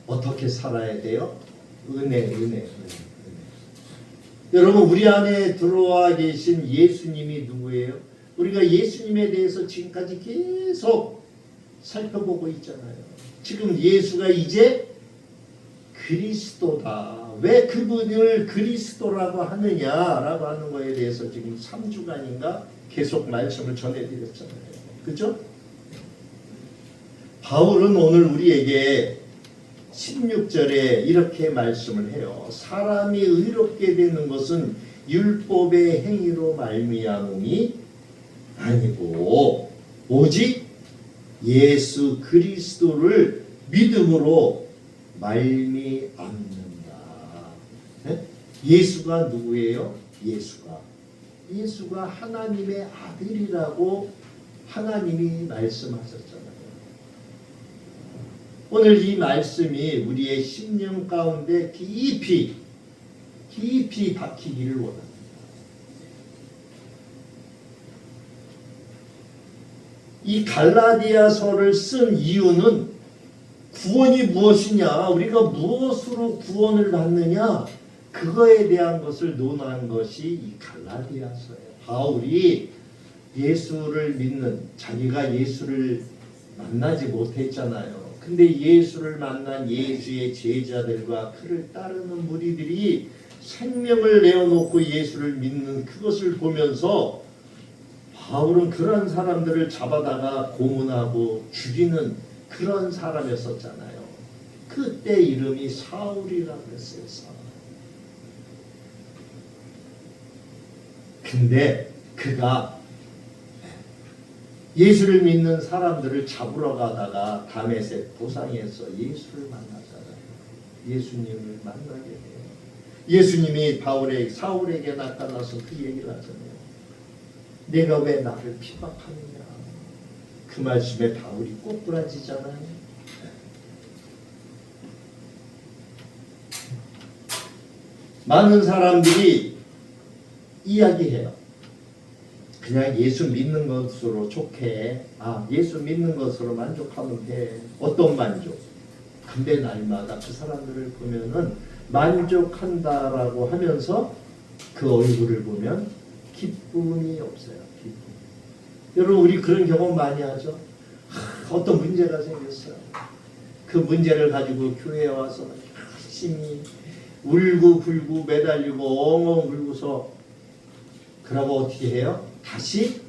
어떻게 살아야 돼요? 은혜. 여러분, 우리 안에 들어와 계신 예수님이 누구예요? 우리가 예수님에 대해서 지금까지 계속 살펴보고 있잖아요. 지금 예수가 이제 그리스도다. 왜 그분을 그리스도라고 하느냐라고 하는 거에 대해서 지금 3주간인가 계속 말씀을 전해드렸잖아요. 그렇죠? 바울은 오늘 우리에게 16절에 이렇게 말씀을 해요. 사람이 의롭게 되는 것은 율법의 행위로 말미암음이 아니고 오직 예수 그리스도를 믿음으로 말미암는다. 예수가 누구예요? 예수가 하나님의 아들이라고 하나님이 말씀하셨잖아요. 오늘 이 말씀이 우리의 심령 가운데 깊이 박히기를 원합니다. 이 갈라디아서를 쓴 이유는 구원이 무엇이냐, 우리가 무엇으로 구원을 받느냐, 그거에 대한 것을 논한 것이 이 갈라디아서예요. 바울이 예수를 믿는, 자기가 예수를 만나지 못했잖아요. 근데 예수를 만난 예수의 제자들과 그를 따르는 무리들이 생명을 내어놓고 예수를 믿는 그것을 보면서 바울은 그런 사람들을 잡아다가 고문하고 죽이는 그런 사람이었었잖아요. 그때 이름이 사울이라고 했어요. 사울. 근데 그가 예수를 믿는 사람들을 잡으러 가다가 다메섹 도상에서 예수를 만나잖아요. 예수님을 만나게 돼요. 예수님이 사울에게 나타나서 그 얘기를 하잖아요. 내가 왜 나를 핍박하느냐. 그 말씀에 바울이 꼬꾸라지잖아요. 많은 사람들이 이야기해요. 그냥 예수 믿는 것으로 좋게, 예수 믿는 것으로 만족하면 돼. 어떤 만족? 근데 날마다 그 사람들을 보면은 만족한다라고 하면서 그 얼굴을 보면 기쁨이 없어요. 기쁨. 여러분, 우리 그런 경험 많이 하죠. 어떤 문제가 생겼어요. 그 문제를 가지고 교회에 와서 열심히 울고 불고 매달리고 엉엉 울고서 그러고 어떻게 해요? 다시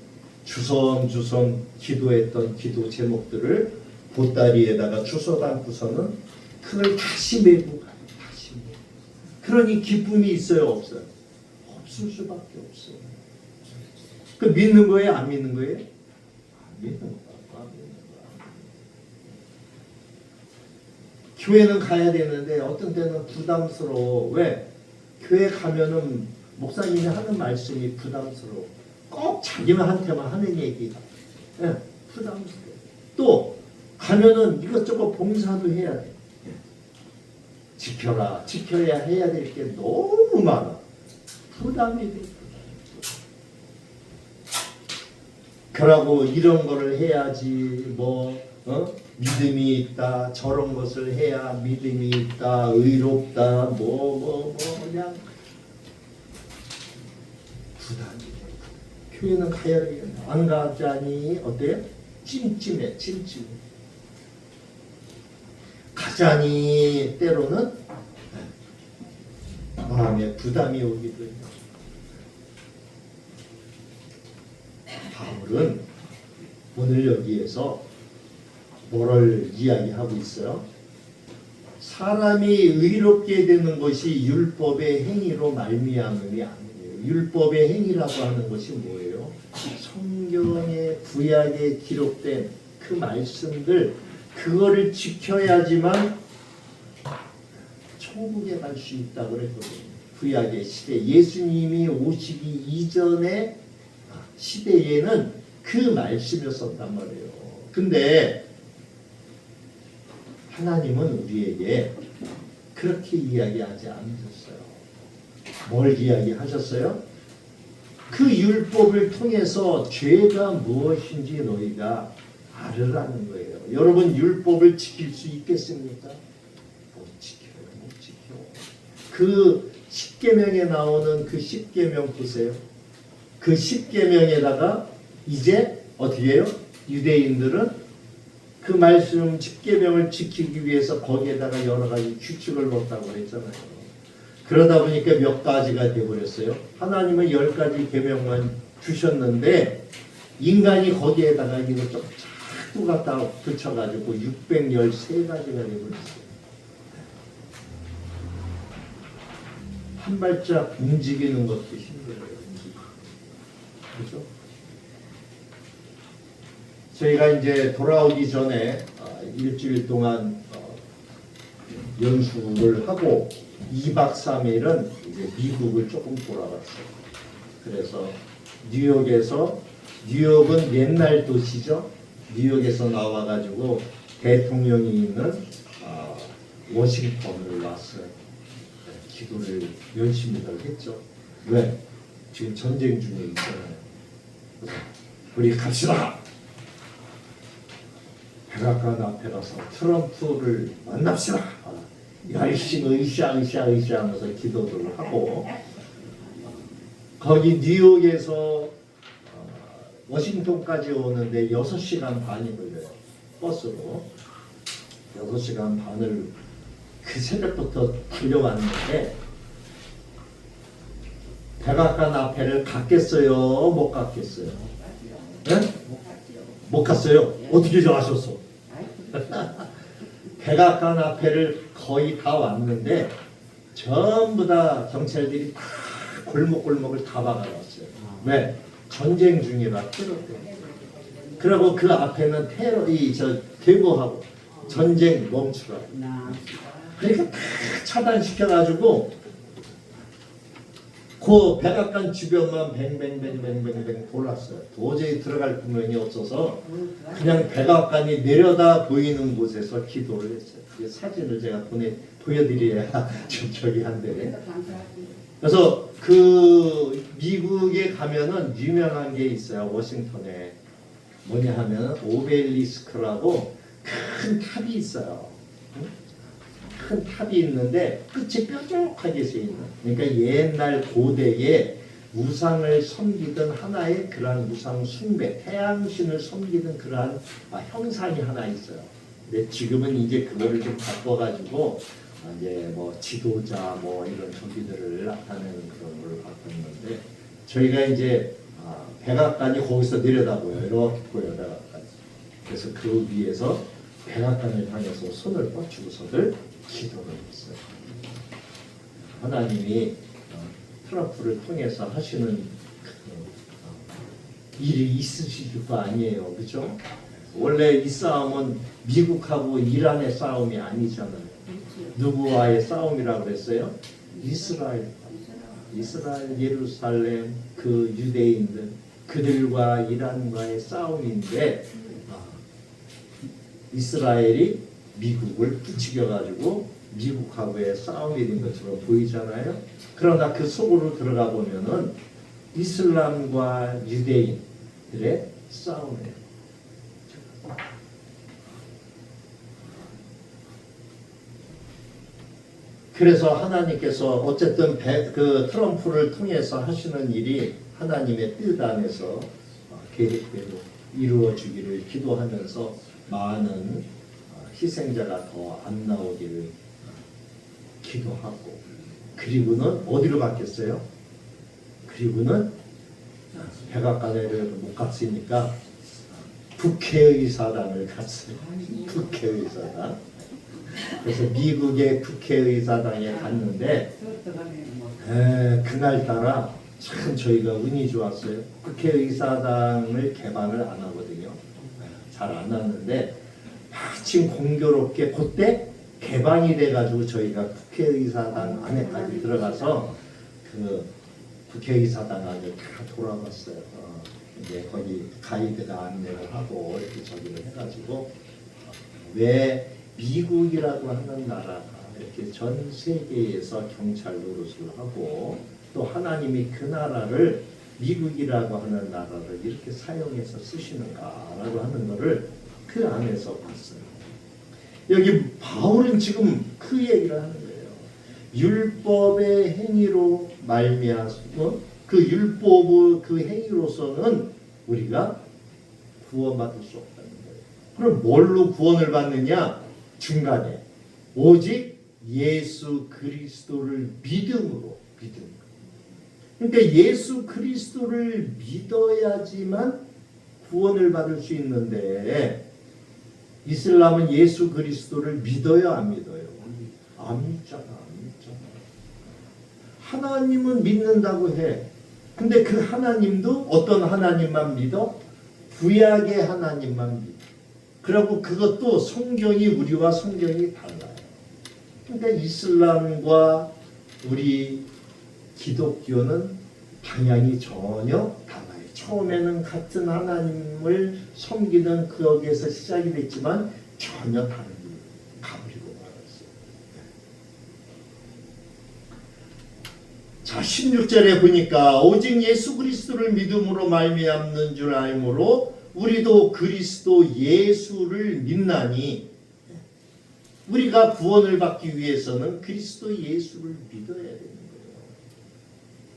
주섬주섬 기도했던 기도 제목들을 보따리에다가 주워 담고서는 그걸 다시 메고 가요. 다시 메고. 그러니 기쁨이 있어요? 없어요? 없을 수밖에 없어요. 그 믿는 거예요? 안 믿는 거예요? 안 믿는 거야. 교회는 가야 되는데 어떤 때는 부담스러워. 왜? 교회 가면은 목사님이 하는 말씀이 부담스러워. 꼭 자기한테만 하는 얘기가 부담스러워. 또 가면은 이것저것 봉사도 해야 돼. 지켜야 해야 될 게 너무 많아. 부담이 돼. 그러고 이런 거를 해야지 믿음이 있다, 저런 것을 해야 믿음이 있다, 의롭다, 그냥 부담이 돼. 교회는 가야 되겠네. 안 가자니 어때요? 찜찜해. 가자니 때로는 마음에 부담이 오기도 해요. 바울은 오늘 여기에서 뭐를 이야기하고 있어요? 사람이 의롭게 되는 것이 율법의 행위로 말미암음이 아니에요. 율법의 행위라고 하는 것이 뭐예요? 성경의 구약에 기록된 그 말씀들, 그거를 지켜야지만 천국에 갈 수 있다고 그랬거든요. 구약의 시대, 예수님이 오시기 이전의 시대에는 그 말씀이었단 말이에요. 근데 하나님은 우리에게 그렇게 이야기하지 않으셨어요. 뭘 이야기하셨어요? 그 율법을 통해서 죄가 무엇인지 너희가 알으라는 거예요. 여러분 율법을 지킬 수 있겠습니까? 못 지켜요. 못 지켜. 그 십계명에 나오는 그 십계명 보세요. 그 십계명에다가 이제 어떻게 해요? 유대인들은 그 말씀 십계명을 지키기 위해서 거기에다가 여러 가지 규칙을 넣었다고 그랬잖아요. 그러다 보니까 몇 가지가 되어버렸어요. 하나님은 10가지 계명만 주셨는데 인간이 거기에다가 이것저것 자꾸 갖다 붙여가지고 613가지가 되어버렸어요. 한 발짝 움직이는 것도 힘들어요. 그렇죠? 저희가 이제 돌아오기 전에 일주일 동안 연수를 하고 2박 3일은 이제 미국을 조금 돌아봤어요. 그래서 뉴욕은 옛날 도시죠. 뉴욕에서 나와가지고 대통령이 있는 워싱턴을 왔어요. 기도를 열심히 했죠. 왜? 지금 전쟁 중에 있잖아요. 우리 갑시다. 백악관 앞에 가서 트럼프를 만납시다. 열심히 으쌰으쌰으쌰하면서 기도를 하고 거기 뉴욕에서 워싱턴까지 오는데 6시간 반이 걸려요. 버스로 6시간 반을 그 새벽부터 달려왔는데 백악관 앞에를 갔겠어요? 못 갔겠어요? 네? 못 갔어요? 어떻게 아셨어? 백악관 앞에를 거의 다 왔는데 전부 다 경찰들이 다 골목골목을 다 막아놨어요. 왜? 전쟁 중이라 테러 때문에. 그리고 그 앞에는 대구하고 전쟁 멈추라. 그러니까 다 차단시켜가지고 그 백악관 주변만 뱅뱅뱅뱅뱅뱅 돌았어요. 도저히 들어갈 구멍이 없어서 그냥 백악관이 내려다 보이는 곳에서 기도를 했어요. 이 사진을 제가 보여드려야 좀 저기 한데. 그래서 그 미국에 가면은 유명한 게 있어요. 워싱턴에 뭐냐 하면 오벨리스크라고 큰 탑이 있어요. 큰 탑이 있는데 끝이 뾰족하게 서 있는, 그러니까 옛날 고대에 우상을 섬기던 하나의 그러한 우상 숭배, 태양신을 섬기던 그러한 형상이 하나 있어요. 근데 지금은 이제 그거를 좀 바꿔가지고 이제 지도자 이런 저기들을 나타내는 그런 걸 바꿨는데 저희가 이제 백악관이 거기서 내려다보여요. 이렇게 보여요, 백악관이. 그래서 그 위에서 백악관을 향해서 손을 뻗치고서들 기도를 했어요. 하나님이 트럼프를 통해서 하시는 일이 있으실 거 아니에요. 그렇죠? 원래 이 싸움은 미국하고 이란의 싸움이 아니잖아요. 누구와의 싸움이라고 그랬어요? 이스라엘, 예루살렘, 그 유대인들, 그들과 이란과의 싸움인데 이스라엘이 미국을 부추겨가지고 미국하고의 싸움이 된 것처럼 보이잖아요. 그러나 그 속으로 들어가 보면은 이슬람과 유대인들의 싸움이에요. 그래서 하나님께서 어쨌든 그 트럼프를 통해서 하시는 일이 하나님의 뜻 안에서 계획대로 이루어지기를 기도하면서 많은 희생자가 더 안 나오기를 기도하고, 그리고는 어디로 갔겠어요? 그리고는 백악관을 못 갔으니까 국회의사당을 갔어요. 국회의사당. 그래서 미국의 국회의사당에 갔는데 그날따라 참 저희가 운이 좋았어요. 국회의사당을 개방을 안 하거든요. 잘 안 하는데 마침 공교롭게 그때 개방이 돼가지고 저희가 국회의사당 안에까지 들어가서 그 국회의사당 안에 다 돌아봤어요. 이제 거기 가이드가 안내를 하고 이렇게 저기를 해가지고 왜 미국이라고 하는 나라가 이렇게 전 세계에서 경찰 노릇을 하고 또 하나님이 그 나라를 미국이라고 하는 나라를 이렇게 사용해서 쓰시는가라고 하는 것을 그 안에서 봤어요. 여기 바울은 지금 그 얘기를 하는 거예요. 율법의 행위로 말미암고 그 율법의 그 행위로서는 우리가 구원받을 수 없다는 거예요. 그럼 뭘로 구원을 받느냐? 중간에 오직 예수 그리스도를 믿음으로 믿음. 그러니까 예수 그리스도를 믿어야지만 구원을 받을 수 있는데 이슬람은 예수 그리스도를 믿어요, 안 믿어요? 안 믿잖아, 안 믿잖아. 하나님은 믿는다고 해. 근데 그 하나님도 어떤 하나님만 믿어? 구약의 하나님만 믿어. 그리고 그것도 성경이 우리와 성경이 달라요. 그러니까 이슬람과 우리 기독교는 방향이 전혀 달라요. 처음에는 같은 하나님을 섬기는 거기에서 시작이 됐지만 전혀 다른 길을 가버리고 말았어요. 자, 16절에 보니까 오직 예수 그리스도를 믿음으로 말미암는 줄 알므로 우리도 그리스도 예수를 믿나니, 우리가 구원을 받기 위해서는 그리스도 예수를 믿어야 되는 거예요.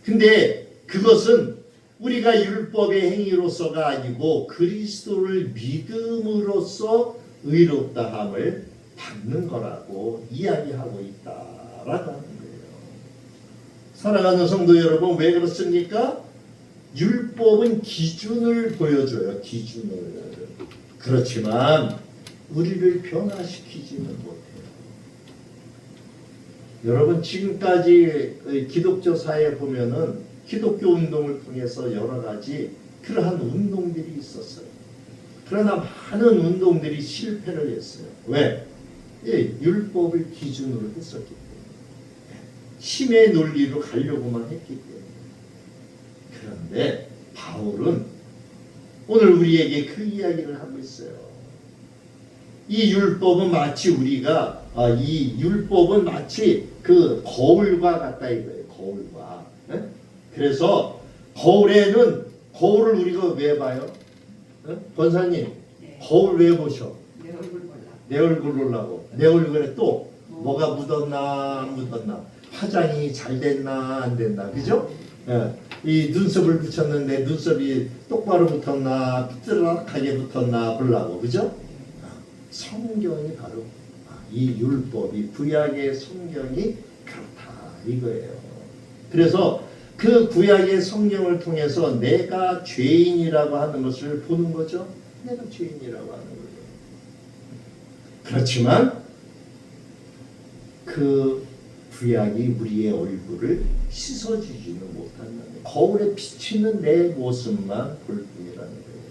근데 그것은 우리가 율법의 행위로서가 아니고 그리스도를 믿음으로써 의롭다함을 받는 거라고 이야기하고 있다라고 하는 거예요. 사랑하는 성도 여러분, 왜 그렇습니까? 율법은 기준을 보여줘요. 기준을. 그렇지만 우리를 변화시키지는 못해요. 여러분, 지금까지 기독교 사회에 보면은 기독교 운동을 통해서 여러 가지 그러한 운동들이 있었어요. 그러나 많은 운동들이 실패를 했어요. 왜? 율법을 기준으로 했었기 때문에. 힘의 논리로 가려고만 했기 때문에. 그런데 바울은 오늘 우리에게 그 이야기를 하고 있어요. 이 율법은 마치 우리가 이 율법은 마치 그 거울과 같다 이거예요. 거울과. 네? 그래서 거울에는 거울을 우리가 왜 봐요? 네? 권사님, 네. 거울 왜 보셔? 내 얼굴 볼라. 내 얼굴 보려고. 내 얼굴에 또 뭐가 묻었나 안 묻었나, 화장이 잘 됐나 안 됐나, 그죠? 네. 이 눈썹을 붙였는데 눈썹이 똑바로 붙었나 삐뚤하게 붙었나 보려고, 그죠? 성경이 바로 이 율법이 구약의 성경이 그렇다 이거예요. 그래서 그 구약의 성경을 통해서 내가 죄인이라고 하는 것을 보는 거죠. 내가 죄인이라고 하는 거예요. 그렇지만 그 구약이 우리의 얼굴을 씻어주지는 못한다는 거예요. 거울에 비치는 내 모습만 볼 뿐이라는 거예요.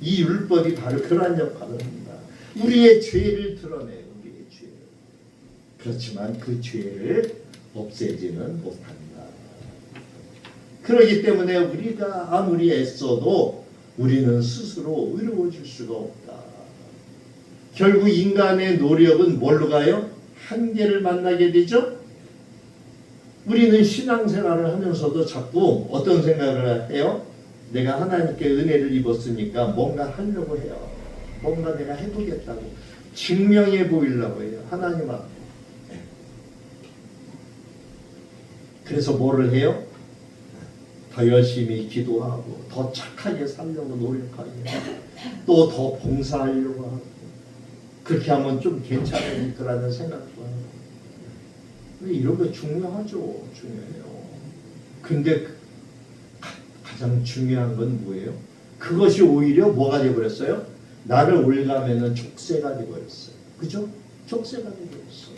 이 율법이 바로 그러한 역할을 합니다. 우리의 죄를 드러내요. 우리의 죄를. 그렇지만 그 죄를 없애지는 못합니다. 그렇기 때문에 우리가 아무리 애써도 우리는 스스로 의로워질 수가 없다. 결국 인간의 노력은 뭘로 가요? 한계를 만나게 되죠. 우리는 신앙생활을 하면서도 자꾸 어떤 생각을 해요? 내가 하나님께 은혜를 입었으니까 뭔가 하려고 해요. 뭔가 내가 해보겠다고 증명해 보이려고 해요. 하나님 앞에. 그래서 뭐를 해요? 더 열심히 기도하고 더 착하게 살려고 노력하고 또 더 봉사하려고 하고 그렇게 하면 좀 괜찮을 거라는 생각도 하고 이런 거 중요하죠. 중요해요. 근데 가장 중요한 건 뭐예요? 그것이 오히려 뭐가 되어버렸어요? 나를 올가매는 족쇄가 되어버렸어요. 그죠? 족쇄가 되어버렸어요.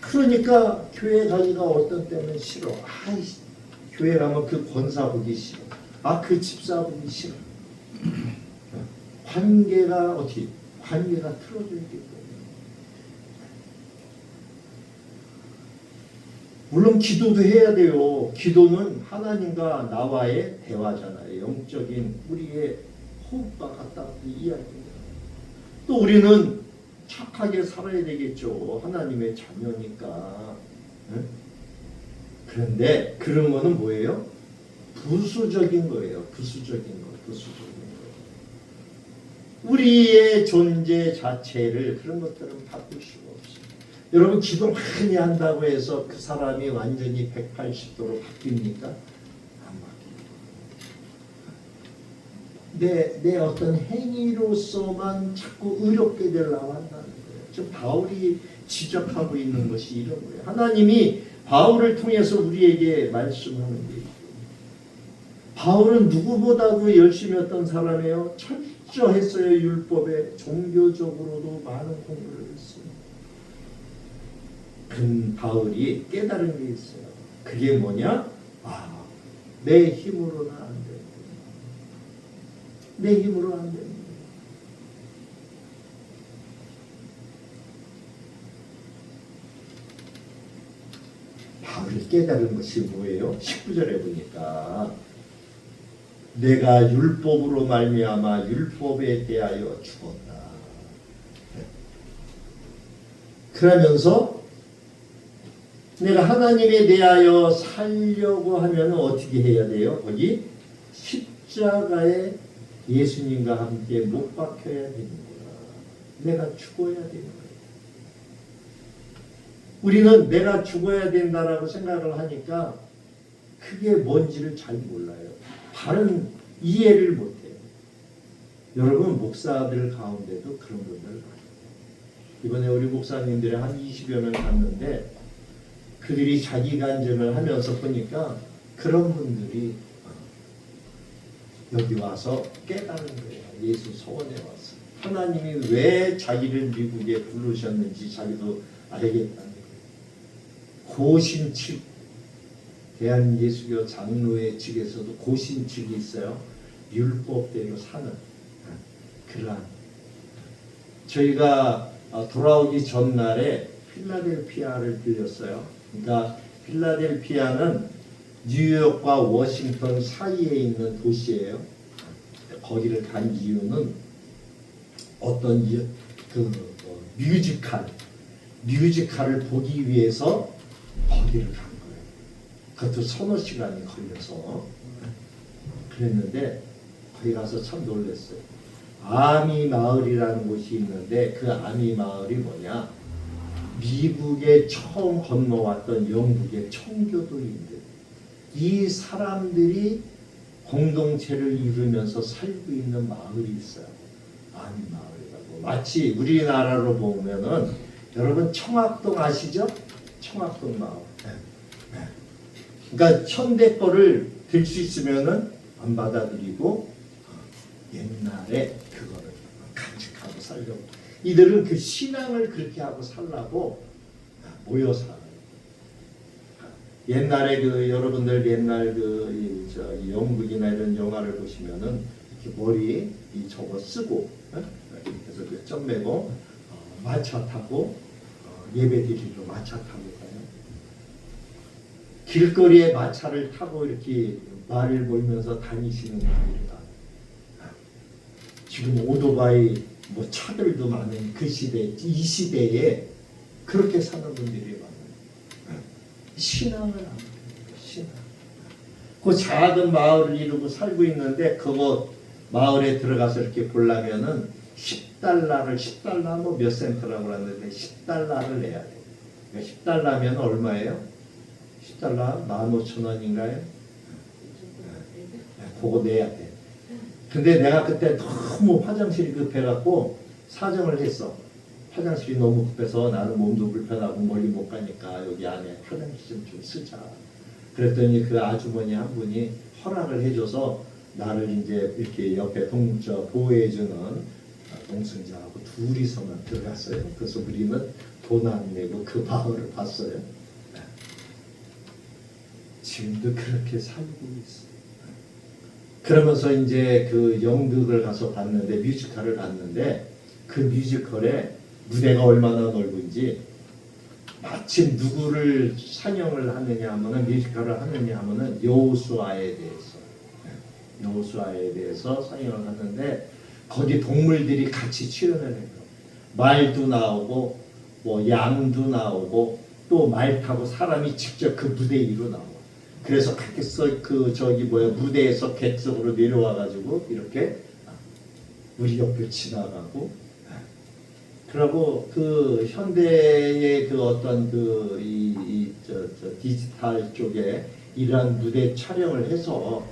그러니까 교회 가기가 어떤 때는 싫어. 교회 가면 그 권사 보기 싫어. 그 집사 보기 싫어. 관계가 어떻게? 관계가 틀어져 있기 때문에. 물론 기도도 해야 돼요. 기도는 하나님과 나와의 대화잖아요. 영적인 우리의 호흡과 같다 이야기입니다. 또 우리는 착하게 살아야 되겠죠. 하나님의 자녀니까. 그런데 그런 거는 뭐예요? 부수적인 거예요. 부수적인 거. 우리의 존재 자체를 그런 것들은 바꿀 수가 없어요. 여러분 기도 많이 한다고 해서 그 사람이 완전히 180도로 바뀝니까? 안 바뀝니다. 내 어떤 행위로서만 자꾸 의롭게 되려고 한다는 거예요. 지금 바울이 지적하고 있는 것이 이런 거예요. 하나님이 바울을 통해서 우리에게 말씀하는 게 있고 바울은 누구보다도 열심히 했던 사람이에요. 철저했어요. 율법에 종교적으로도 많은 공부를 했어요. 그 바울이 깨달은 게 있어요. 그게 뭐냐? 내 힘으로는 안 돼. 내 힘으로 안 돼. 바울이 깨달은 것이 뭐예요? 19절에 보니까 내가 율법으로 말미암아 율법에 대하여 죽었다. 그러면서 내가 하나님에 대하여 살려고 하면 어떻게 해야 돼요? 거기 십자가에 예수님과 함께 못 박혀야 되는구나. 내가 죽어야 되는 거예요. 우리는 내가 죽어야 된다라고 생각을 하니까 그게 뭔지를 잘 몰라요. 바른 이해를 못해요. 여러분 목사들 가운데도 그런 분들 많아요. 이번에 우리 목사님들이 한 20여 명 갔는데 그들이 자기 간증을 하면서 보니까 그런 분들이 여기 와서 깨달은 거예요. 예수 소원에 와서. 하나님이 왜 자기를 미국에 부르셨는지 자기도 알겠다는 거예요. 고신칙 대한예수교 장로회 측에서도 고신칙이 있어요. 율법대로 사는 그러한. 저희가 돌아오기 전날에 필라델피아를 들렸어요. 그러니까 필라델피아는 뉴욕과 워싱턴 사이에 있는 도시예요. 거기를 간 이유는 어떤 뮤지컬을 보기 위해서 거기를 간 거예요. 그것도 서너 시간이 걸려서 그랬는데 거기 가서 참 놀랐어요. 아미 마을이라는 곳이 있는데 그 아미 마을이 뭐냐? 미국에 처음 건너왔던 영국의 청교도인들, 이 사람들이 공동체를 이루면서 살고 있는 마을이 있어요. 아미 마을이라고. 마치 우리나라로 보면은 여러분 청학동 아시죠? 청학동 마을. 그러니까 현대 거를 들 수 있으면은 안 받아들이고 옛날에 그거를 간직하고 살려고. 이들은 그 신앙을 그렇게 하고 살라고 모여 살아요. 옛날에 여러분들 옛날 영국이나 이런 영화를 보시면은 이렇게 머리 저거 쓰고 그래서 그 점 매고 마차 타고 예배 드리러 마차 타고 가요. 길거리에 마차를 타고 이렇게 말을 몰면서 다니시는 분들이다. 지금 오토바이 차들도 많은 그 시대, 이 시대에 그렇게 사는 분들이 많아요. 신앙을 안 해요. 신앙. 그 작은 마을을 이루고 살고 있는데 그거 마을에 들어가서 이렇게 보려면은 10달러 뭐 몇 센트라고 하는데 10달러를 내야 돼. 그러니까 10달러면 얼마예요? 10달러 15,000원인가요? 그거 내야 돼. 근데 내가 그때 너무 화장실이 급해갖고 사정을 했어. 화장실이 너무 급해서 나는 몸도 불편하고 멀리 못 가니까 여기 안에 화장실 좀 쓰자. 그랬더니 그 아주머니 한 분이 허락을 해줘서 나를 이제 이렇게 옆에 보호해주는 동승자하고 둘이서만 들어갔어요. 그래서 우리는 돈 안 내고 그 마을을 봤어요. 지금도 그렇게 살고 있어요. 그러면서 이제 그 영덕을 가서 봤는데 뮤지컬을 봤는데 그 뮤지컬에 무대가 얼마나 넓은지 마침 누구를 상영을 하느냐 하면은 뮤지컬을 하느냐 하면은 여호수아에 대해서 상영을 하는데 거기 동물들이 같이 출연을 해요. 말도 나오고 뭐 양도 나오고 또 말 타고 사람이 직접 그 무대 위로 나와. 그래서 무대에서 객석으로 내려와 가지고 이렇게 우리 옆에 지나가고, 그리고 그 현대의 그 어떤 디지털 쪽에 이러한 무대 촬영을 해서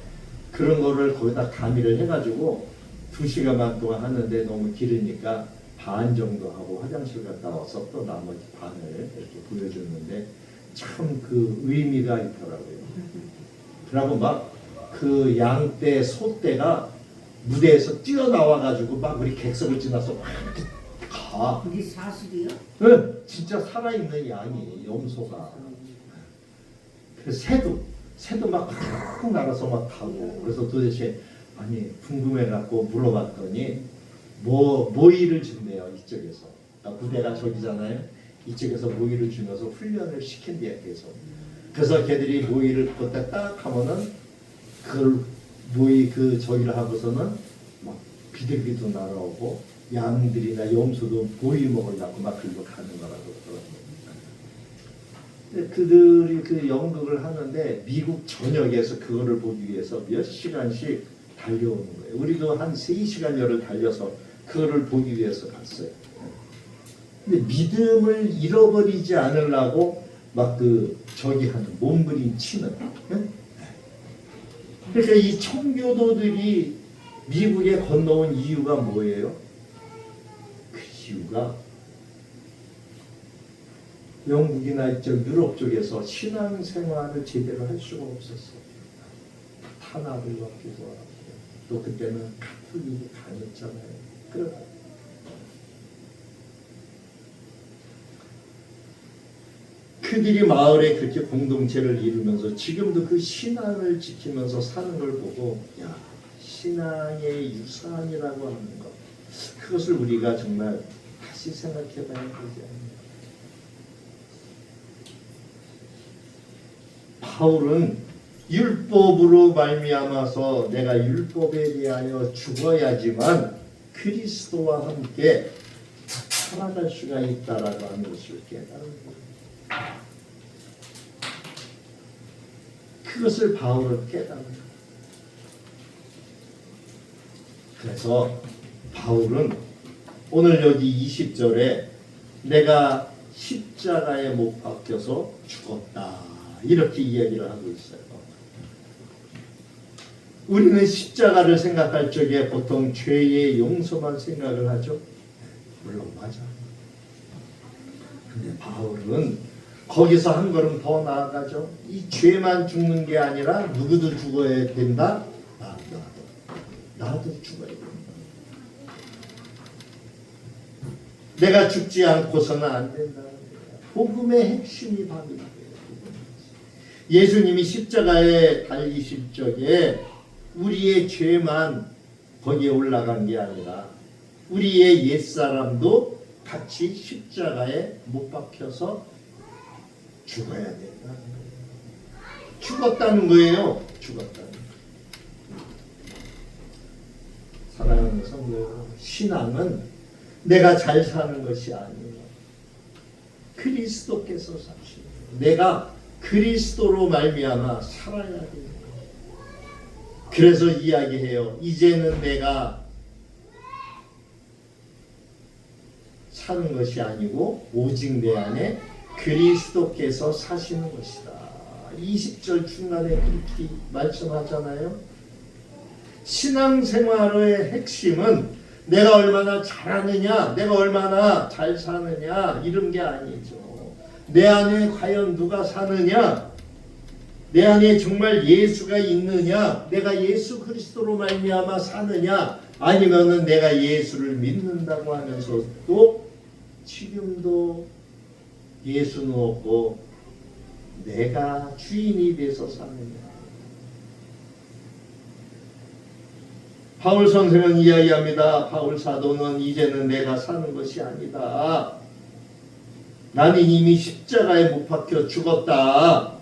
그런 거를 거기다 가미를 해가지고 2시간만 동안 하는데 너무 길으니까 반 정도 하고 화장실 갔다 와서 또 나머지 반을 이렇게 보여줬는데 참 그 의미가 있더라고요. 그러고 막 그 양떼, 소떼가 무대에서 뛰어나와가지고 막 우리 객석을 지나서 막 이렇게 가. 그게 사실이요? 네, 진짜 살아있는 양이 염소가. 그래서 새도 막 날아서 막 가고. 그래서 도대체 아니 궁금해갖고 물어봤더니 모이를 준대요 이쪽에서. 그러니까 부대가 저기잖아요. 이쪽에서 모이를 주면서 훈련을 시킨대요 계속. 그래서 걔들이 모이를 그때 딱 하면은 그걸 모이 저기를 하고서는 막 비둘기도 날아오고 양들이나 염소도 모이 먹으려고 막 글로 가는 거라고 그러더라고요. 그들이 그 연극을 하는데 미국 전역에서 그거를 보기 위해서 몇 시간씩 달려오는 거예요. 우리도 한 3시간 열을 달려서 그거를 보기 위해서 갔어요. 근데 믿음을 잃어버리지 않으려고 막 저기 하는 몸부림치는. 그러니까 이 청교도들이 미국에 건너온 이유가 뭐예요? 그 이유가 영국이나 유럽 쪽에서 신앙생활을 제대로 할 수가 없었어. 탄압을 받기도 하고 또 그때는 카톨릭이 강했잖아요. 그들이 마을에 그렇게 공동체를 이루면서 지금도 그 신앙을 지키면서 사는 걸 보고 야, 신앙의 유산이라고 하는 것, 그것을 우리가 정말 다시 생각해 봐야 되지 않나. 바울은 율법으로 말미암아서 내가 율법에 대하여 죽어야지만 그리스도와 함께 살아갈 수가 있다라고 하는 것을 깨달은 거예요. 그것을 바울은 깨달은 거예요. 그래서 바울은 오늘 여기 20절에 내가 십자가에 못 박혀서 죽었다 이렇게 이야기를 하고 있어요. 우리는 십자가를 생각할 적에 보통 죄의 용서만 생각을 하죠. 물론 맞아. 근데 바울은 거기서 한 걸음 더 나아가죠. 이 죄만 죽는 게 아니라 누구도 죽어야 된다. 나도 죽어야 된다. 내가 죽지 않고서는 안 된다. 복음의 핵심이 바로 이거예요. 예수님이 십자가에 달리실 적에 우리의 죄만 거기에 올라간 게 아니라 우리의 옛사람도 같이 십자가에 못 박혀서 죽어야 된다. 죽었다는 거예요. 죽었다는 거예요. 사랑하는 성도, 신앙은 내가 잘 사는 것이 아니에요. 그리스도께서 사시는 거예요. 내가 그리스도로 말미암아 살아야 돼요. 그래서 이야기해요. 이제는 내가 사는 것이 아니고 오직 내 안에 그리스도께서 사시는 것이다. 20절 중간에 그렇게 말씀하잖아요. 신앙생활의 핵심은 내가 얼마나 잘하느냐, 내가 얼마나 잘 사느냐 이런 게 아니죠. 내 안에 과연 누가 사느냐, 내 안에 정말 예수가 있느냐, 내가 예수 그리스도로 말미암아 사느냐, 아니면은 내가 예수를 믿는다고 하면서도 지금도 예수는 없고 내가 주인이 돼서 사느냐. 바울 선생은 이야기합니다. 바울 사도는 이제는 내가 사는 것이 아니다. 나는 이미 십자가에 못 박혀 죽었다.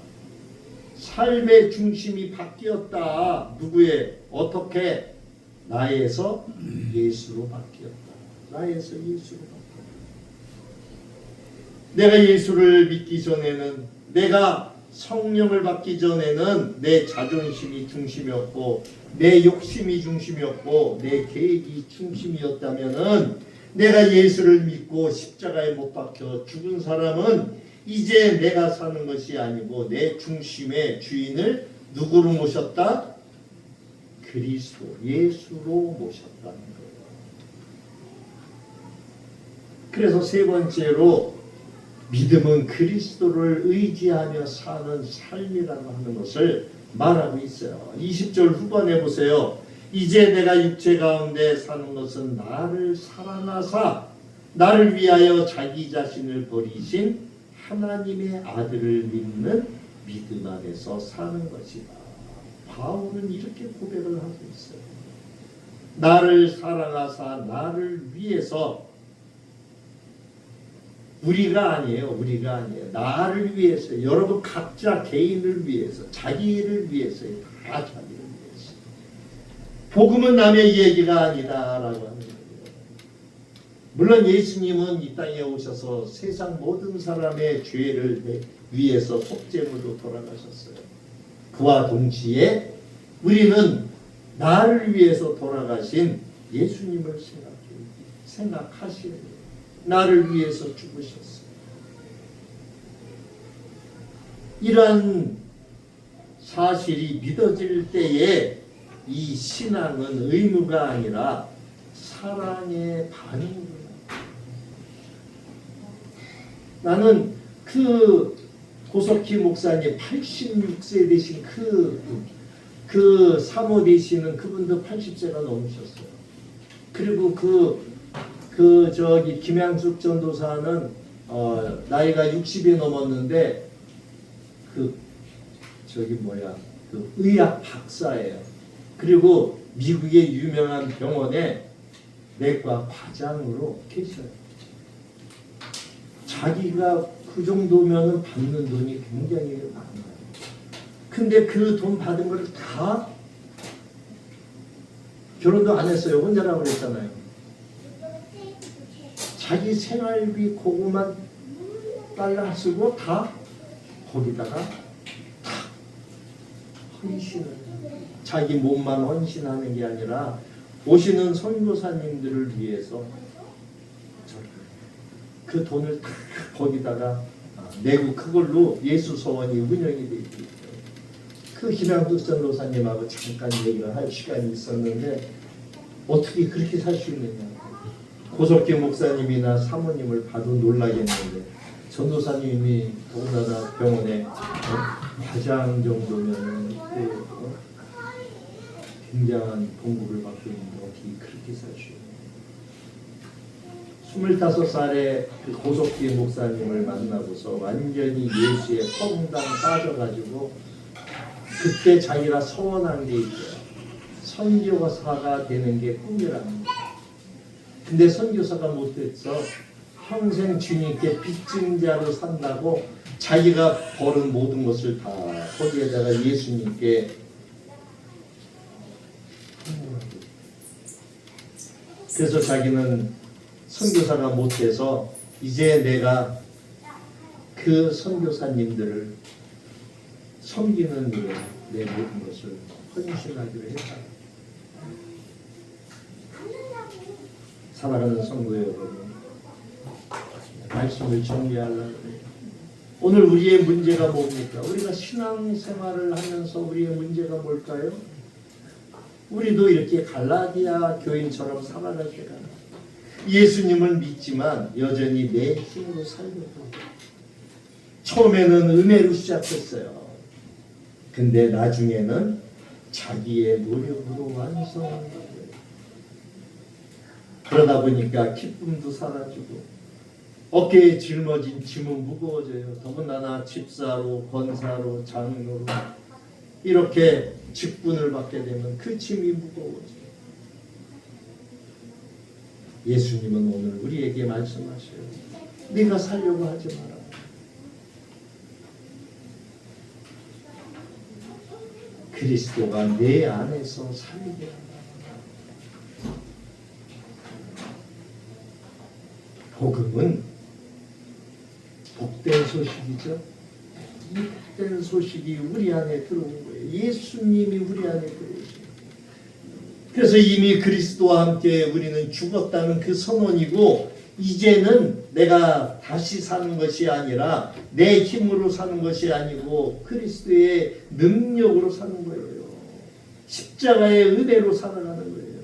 삶의 중심이 바뀌었다. 누구의? 어떻게? 나에서 예수로 바뀌었다. 나에서 예수로 바뀌었다. 내가 예수를 믿기 전에는, 내가 성령을 받기 전에는 내 자존심이 중심이었고 내 욕심이 중심이었고 내 계획이 중심이었다면은, 내가 예수를 믿고 십자가에 못 박혀 죽은 사람은 이제 내가 사는 것이 아니고 내 중심의 주인을 누구로 모셨다? 그리스도, 예수로 모셨다는 거예요. 그래서 세 번째로 믿음은 그리스도를 의지하며 사는 삶이라고 하는 것을 말하고 있어요. 20절 후반에 보세요. 이제 내가 육체 가운데 사는 것은 나를 사랑하사 나를 위하여 자기 자신을 버리신 하나님의 아들을 믿는 믿음 안에서 사는 것이다. 바울은 이렇게 고백을 하고 있어요. 나를 사랑하사 나를 위해서, 우리가 아니에요. 우리가 아니에요. 나를 위해서, 여러분 각자 개인을 위해서, 자기를 위해서요. 다 자기를 위해서. 복음은 남의 얘기가 아니다라고 하는 거예요. 물론 예수님은 이 땅에 오셔서 세상 모든 사람의 죄를 위해서 속죄물로 돌아가셨어요. 그와 동시에 우리는 나를 위해서 돌아가신 예수님을 생각하시는 거예요. 나를 위해서 죽으셨어요. 이러한 사실이 믿어질 때에 이 신앙은 의무가 아니라 사랑의 반응입니다. 나는 그 고석희 목사님 86세 되신 그 사모 되시는 그분도 80세가 넘으셨어요. 그리고 저기 김양숙 전도사는 나이가 60이 넘었는데 그 의학 박사예요. 그리고 미국의 유명한 병원에 내과 과장으로 계셔요. 자기가 그 정도면은 받는 돈이 굉장히 많아요. 근데 그 돈 받은 걸 다 결혼도 안 했어요. 혼자라고 그랬잖아요. 자기 생활비 그거만 달러 쓰고 다 거기다가 다 헌신을, 자기 몸만 헌신하는 게 아니라 오시는 선교사님들을 위해서 그 돈을 다 거기다가 내고 그걸로 예수 서원이 운영이 되어 있죠. 그 김양숙 전도사님하고 잠깐 얘기를 할 시간이 있었는데 어떻게 그렇게 살 수 있느냐. 고석기 목사님이나 사모님을 봐도 놀라겠는데 전도사님이 더군다나 병원에 과장 정도면 굉장한 봉급을 받고 있는데 어떻게 그렇게 살 수 있느냐. 25살에 그 고석기 목사님을 만나고서 완전히 예수의 펑당 빠져가지고 그때 자기가 서원한 게 있어요. 선교사가 되는 게 꿈이랍니다. 근데 선교사가 못됐어. 평생 주님께 빚진 자로 산다고 자기가 버는 모든 것을 다 거기에다가 예수님께 그래서 자기는 선교사가 못돼서 이제 내가 그 선교사님들을 섬기는 일에 내 모든 것을 헌신하기로 했다. 사랑하는 성도 여러분, 말씀을 정리하려고 해요. 오늘 우리의 문제가 뭡니까? 우리가 신앙생활을 하면서 우리의 문제가 뭘까요? 우리도 이렇게 갈라디아 교인처럼 살아갈 때가 예수님을 믿지만 여전히 내 힘으로 살려고. 처음에는 은혜로 시작했어요. 근데 나중에는 자기의 노력으로 완성하는 거예요. 그러다 보니까 기쁨도 사라지고 어깨에 짊어진 짐은 무거워져요. 더군다나 집사로, 권사로, 장로로 이렇게 직분을 받게 되면 그 짐이 무거워져요. 예수님은 오늘 우리에게 말씀하셔요. 네가 살려고 하지 마라. 그리스도가 내 안에서 살게 한다. 복음은 복된 소식이죠. 이 복된 소식이 우리 안에 들어온 거예요. 예수님이 우리 안에 들어오신. 그래서 이미 그리스도와 함께 우리는 죽었다는 그 선언이고, 이제는 내가 다시 사는 것이 아니라 내 힘으로 사는 것이 아니고 그리스도의 능력으로 사는 거예요. 십자가의 은혜로 살아가는 거예요.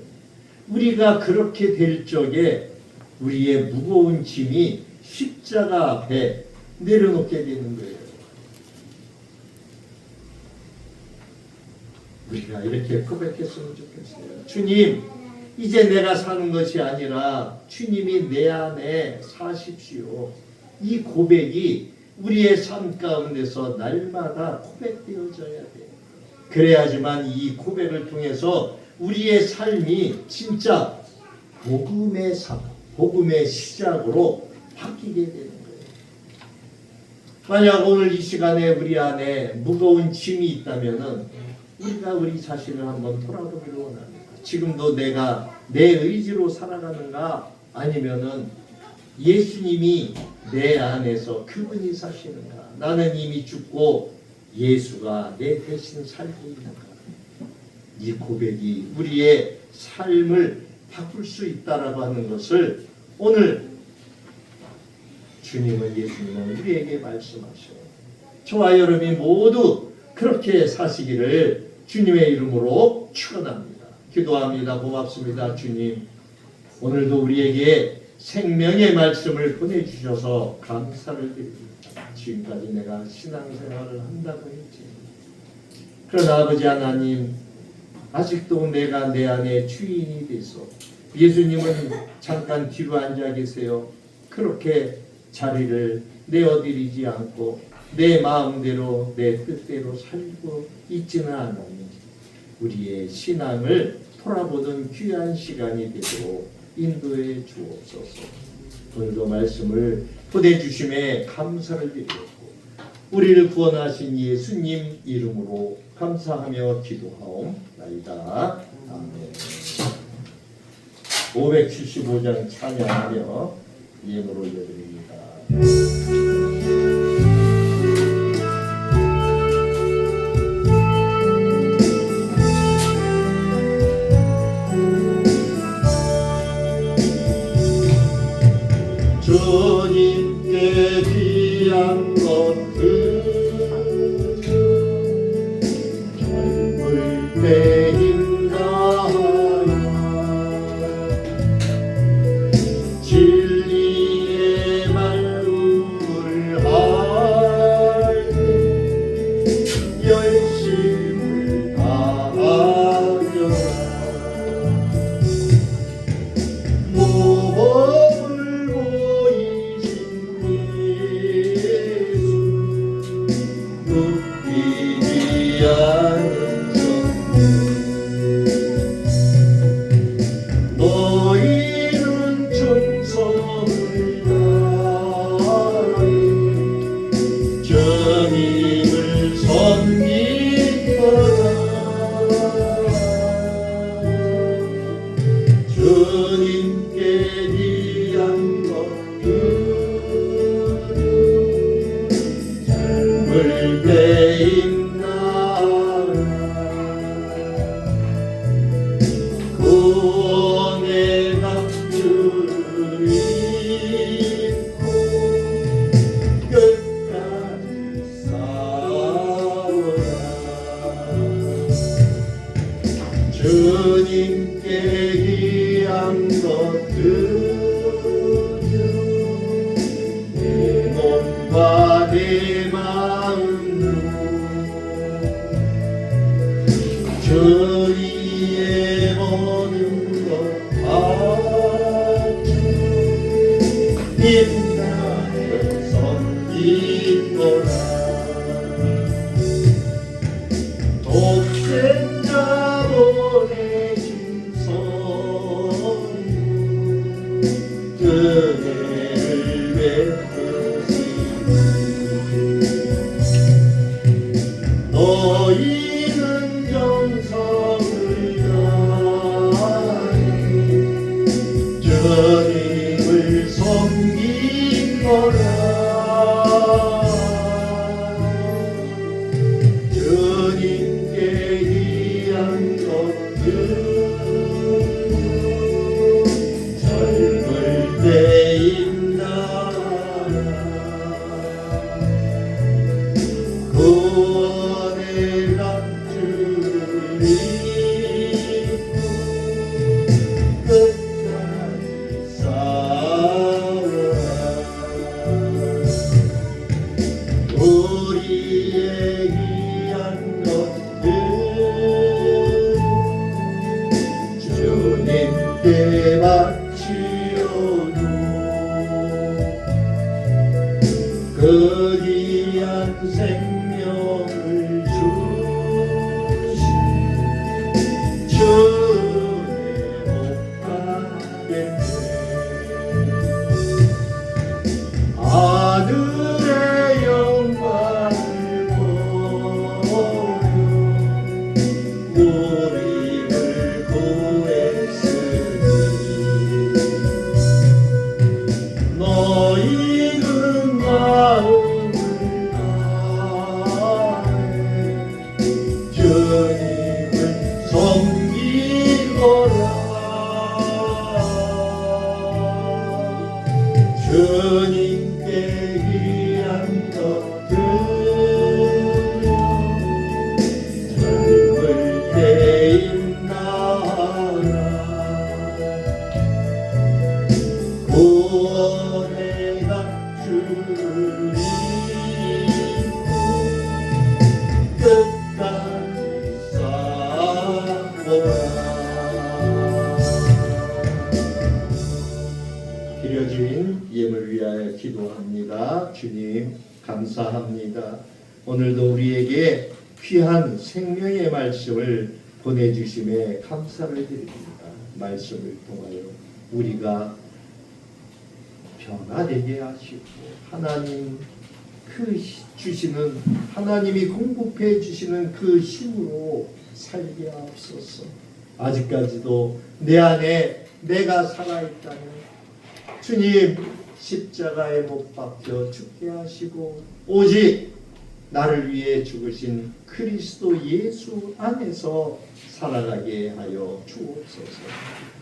우리가 그렇게 될 적에 우리의 무거운 짐이 십자가 앞에 내려놓게 되는 거예요. 우리가 이렇게 고백했으면 좋겠어요. 주님, 이제 내가 사는 것이 아니라 주님이 내 안에 사십시오. 이 고백이 우리의 삶 가운데서 날마다 고백되어져야 돼요. 그래야지만 이 고백을 통해서 우리의 삶이 진짜 복음의 삶, 복음의 시작으로 바뀌게 되는 거예요. 만약 오늘 이 시간에 우리 안에 무거운 짐이 있다면은 우리가 우리 자신을 한번 돌아보기를 원합니다. 지금도 내가 내 의지로 살아가는가, 아니면은 예수님이 내 안에서 그분이 사시는가, 나는 이미 죽고 예수가 내 대신 살고 있는가. 이 고백이 우리의 삶을 바꿀 수 있다라고 하는 것을 오늘 주님은, 예수님은 우리에게 말씀하셔요. 저와 여러분이 모두 그렇게 사시기를 주님의 이름으로 축원합니다. 기도합니다. 고맙습니다. 주님, 오늘도 우리에게 생명의 말씀을 보내주셔서 감사를 드립니다. 지금까지 내가 신앙생활을 한다고 했지, 그러나 아버지 하나님, 아직도 내가 내 안에 주인이 돼서, 예수님은 잠깐 뒤로 앉아 계세요. 그렇게 자리를 내어드리지 않고 내 마음대로 내 뜻대로 살고 있지는 않았는지 우리의 신앙을 돌아보는 귀한 시간이 되도록 인도해 주옵소서. 오늘도 말씀을 보내주심에 감사를 드리고 우리를 구원하신 예수님 이름으로 감사하며 기도하옵나이다. 아멘. 575장 찬양하며 예물을 올려드립니다. 주님께 귀한 것들 젊을 때 힘 다하여 진리의 말 주님께 귀한 것들 내 몸과 내 마음으로 주위에 모든 것 바쳐 인나를 섬기거라. 독생자 보내신 성령 은혜를 베푸시니 너희는 정성을 다하여 주님을 섬기거라. 주님께 귀한 것들 젊을 때 인나라. 구원의 낙주를 입고 끝까지 싸워라. 우리의 귀한 것들 주님께 바치려고 그 귀한 생명을 주신 주의 못 가겠네. 하늘의 영광을 보여 우리를 구했으니 너희는 마음을 다해 주님을 섬기거라. 주님께 귀한 것들 젊을 때 인나라. 구원의 낙주를 입고 끝까지 싸워라. 드려진 예물 위하여 기도합니다. 주님 감사합니다. 오늘도 우리에게 귀한 생명의 말씀을 보내주심에 감사를 드립니다. 말씀을 통하여 우리가 변화되게 하시고 하나님 그 주시는 하나님이 공급해 주시는 그 힘으로 살게 하옵소서. 아직까지도 내 안에 내가 살아있다는 주님 십자가에 못 박혀 죽게 하시고 오직 나를 위해 죽으신 그리스도 예수 안에서 살아가게 하여 주옵소서.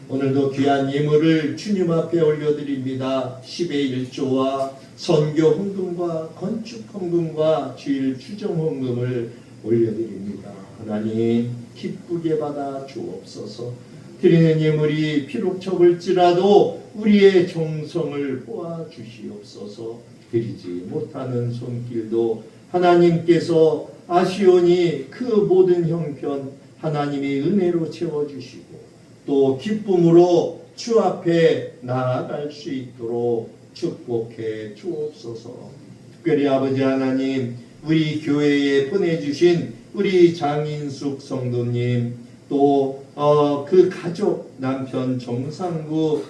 오늘도 귀한 예물을 주님 앞에 올려드립니다. 10의 1조와 선교 헌금과 건축 헌금과 주일 추정 헌금을 올려드립니다. 하나님 기쁘게 받아 주옵소서. 드리는 예물이 비록 적을지라도 우리의 정성을 모아 주시옵소서. 드리지 못하는 손길도 하나님께서 아시오니 그 모든 형편 하나님이 은혜로 채워주시고 또 기쁨으로 주 앞에 나아갈 수 있도록 축복해 주옵소서. 특별히 아버지 하나님 우리 교회에 보내주신 우리 장인숙 성도님 또 그 가족 남편 정상구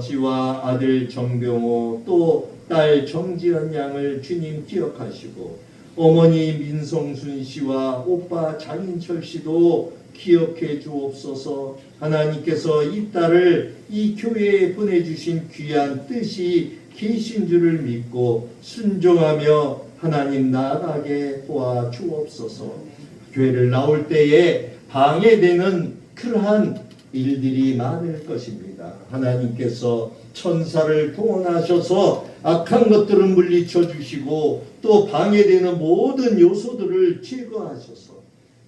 씨와 아들 정병호 또 딸 정지연 양을 주님 기억하시고 어머니 민성순 씨와 오빠 장인철 씨도 기억해 주옵소서. 하나님께서 이 딸을 이 교회에 보내주신 귀한 뜻이 계신 줄을 믿고 순종하며 하나님 나아가게 도와 주옵소서. 교회를 나올 때에 방해되는 그러한 일들이 많을 것입니다. 하나님께서 천사를 동원하셔서 악한 것들을 물리쳐 주시고 또 방해되는 모든 요소들을 제거하셔서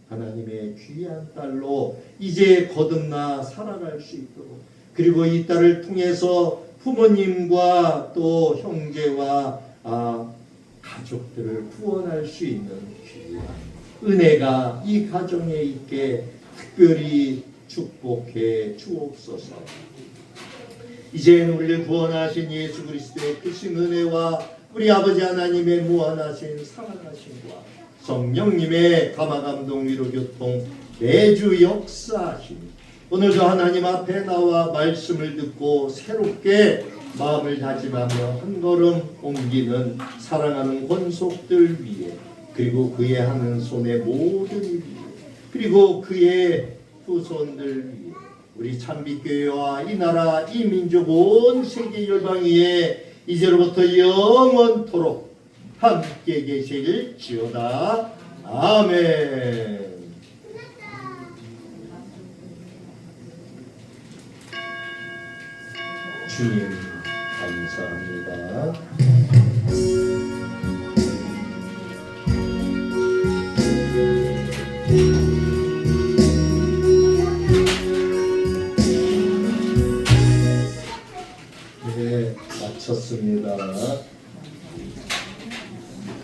하나님의 귀한 딸로 이제 거듭나 살아갈 수 있도록, 그리고 이 딸을 통해서 부모님과 또 형제와 가족들을 구원할 수 있는 귀한 은혜가 이 가정에 있게 특별히 축복해 주옵소서. 이제는 우리를 구원하신 예수 그리스도의 크신 은혜와 우리 아버지 하나님의 무한하신 사랑하심과 성령님의 감화감동 위로교통 매주 역사하심, 오늘도 하나님 앞에 나와 말씀을 듣고 새롭게 마음을 다짐하며 한 걸음 옮기는 사랑하는 권속들 위해, 그리고 그의 하는 손의 모든 일 위해, 그리고 그의 후손들 위해, 우리 참빛교회와 이 나라 이 민족 온 세계 열방 위에 이제로부터 영원토록 함께 계실지어다. 아멘. 주님 감사합니다. 네, 마쳤습니다.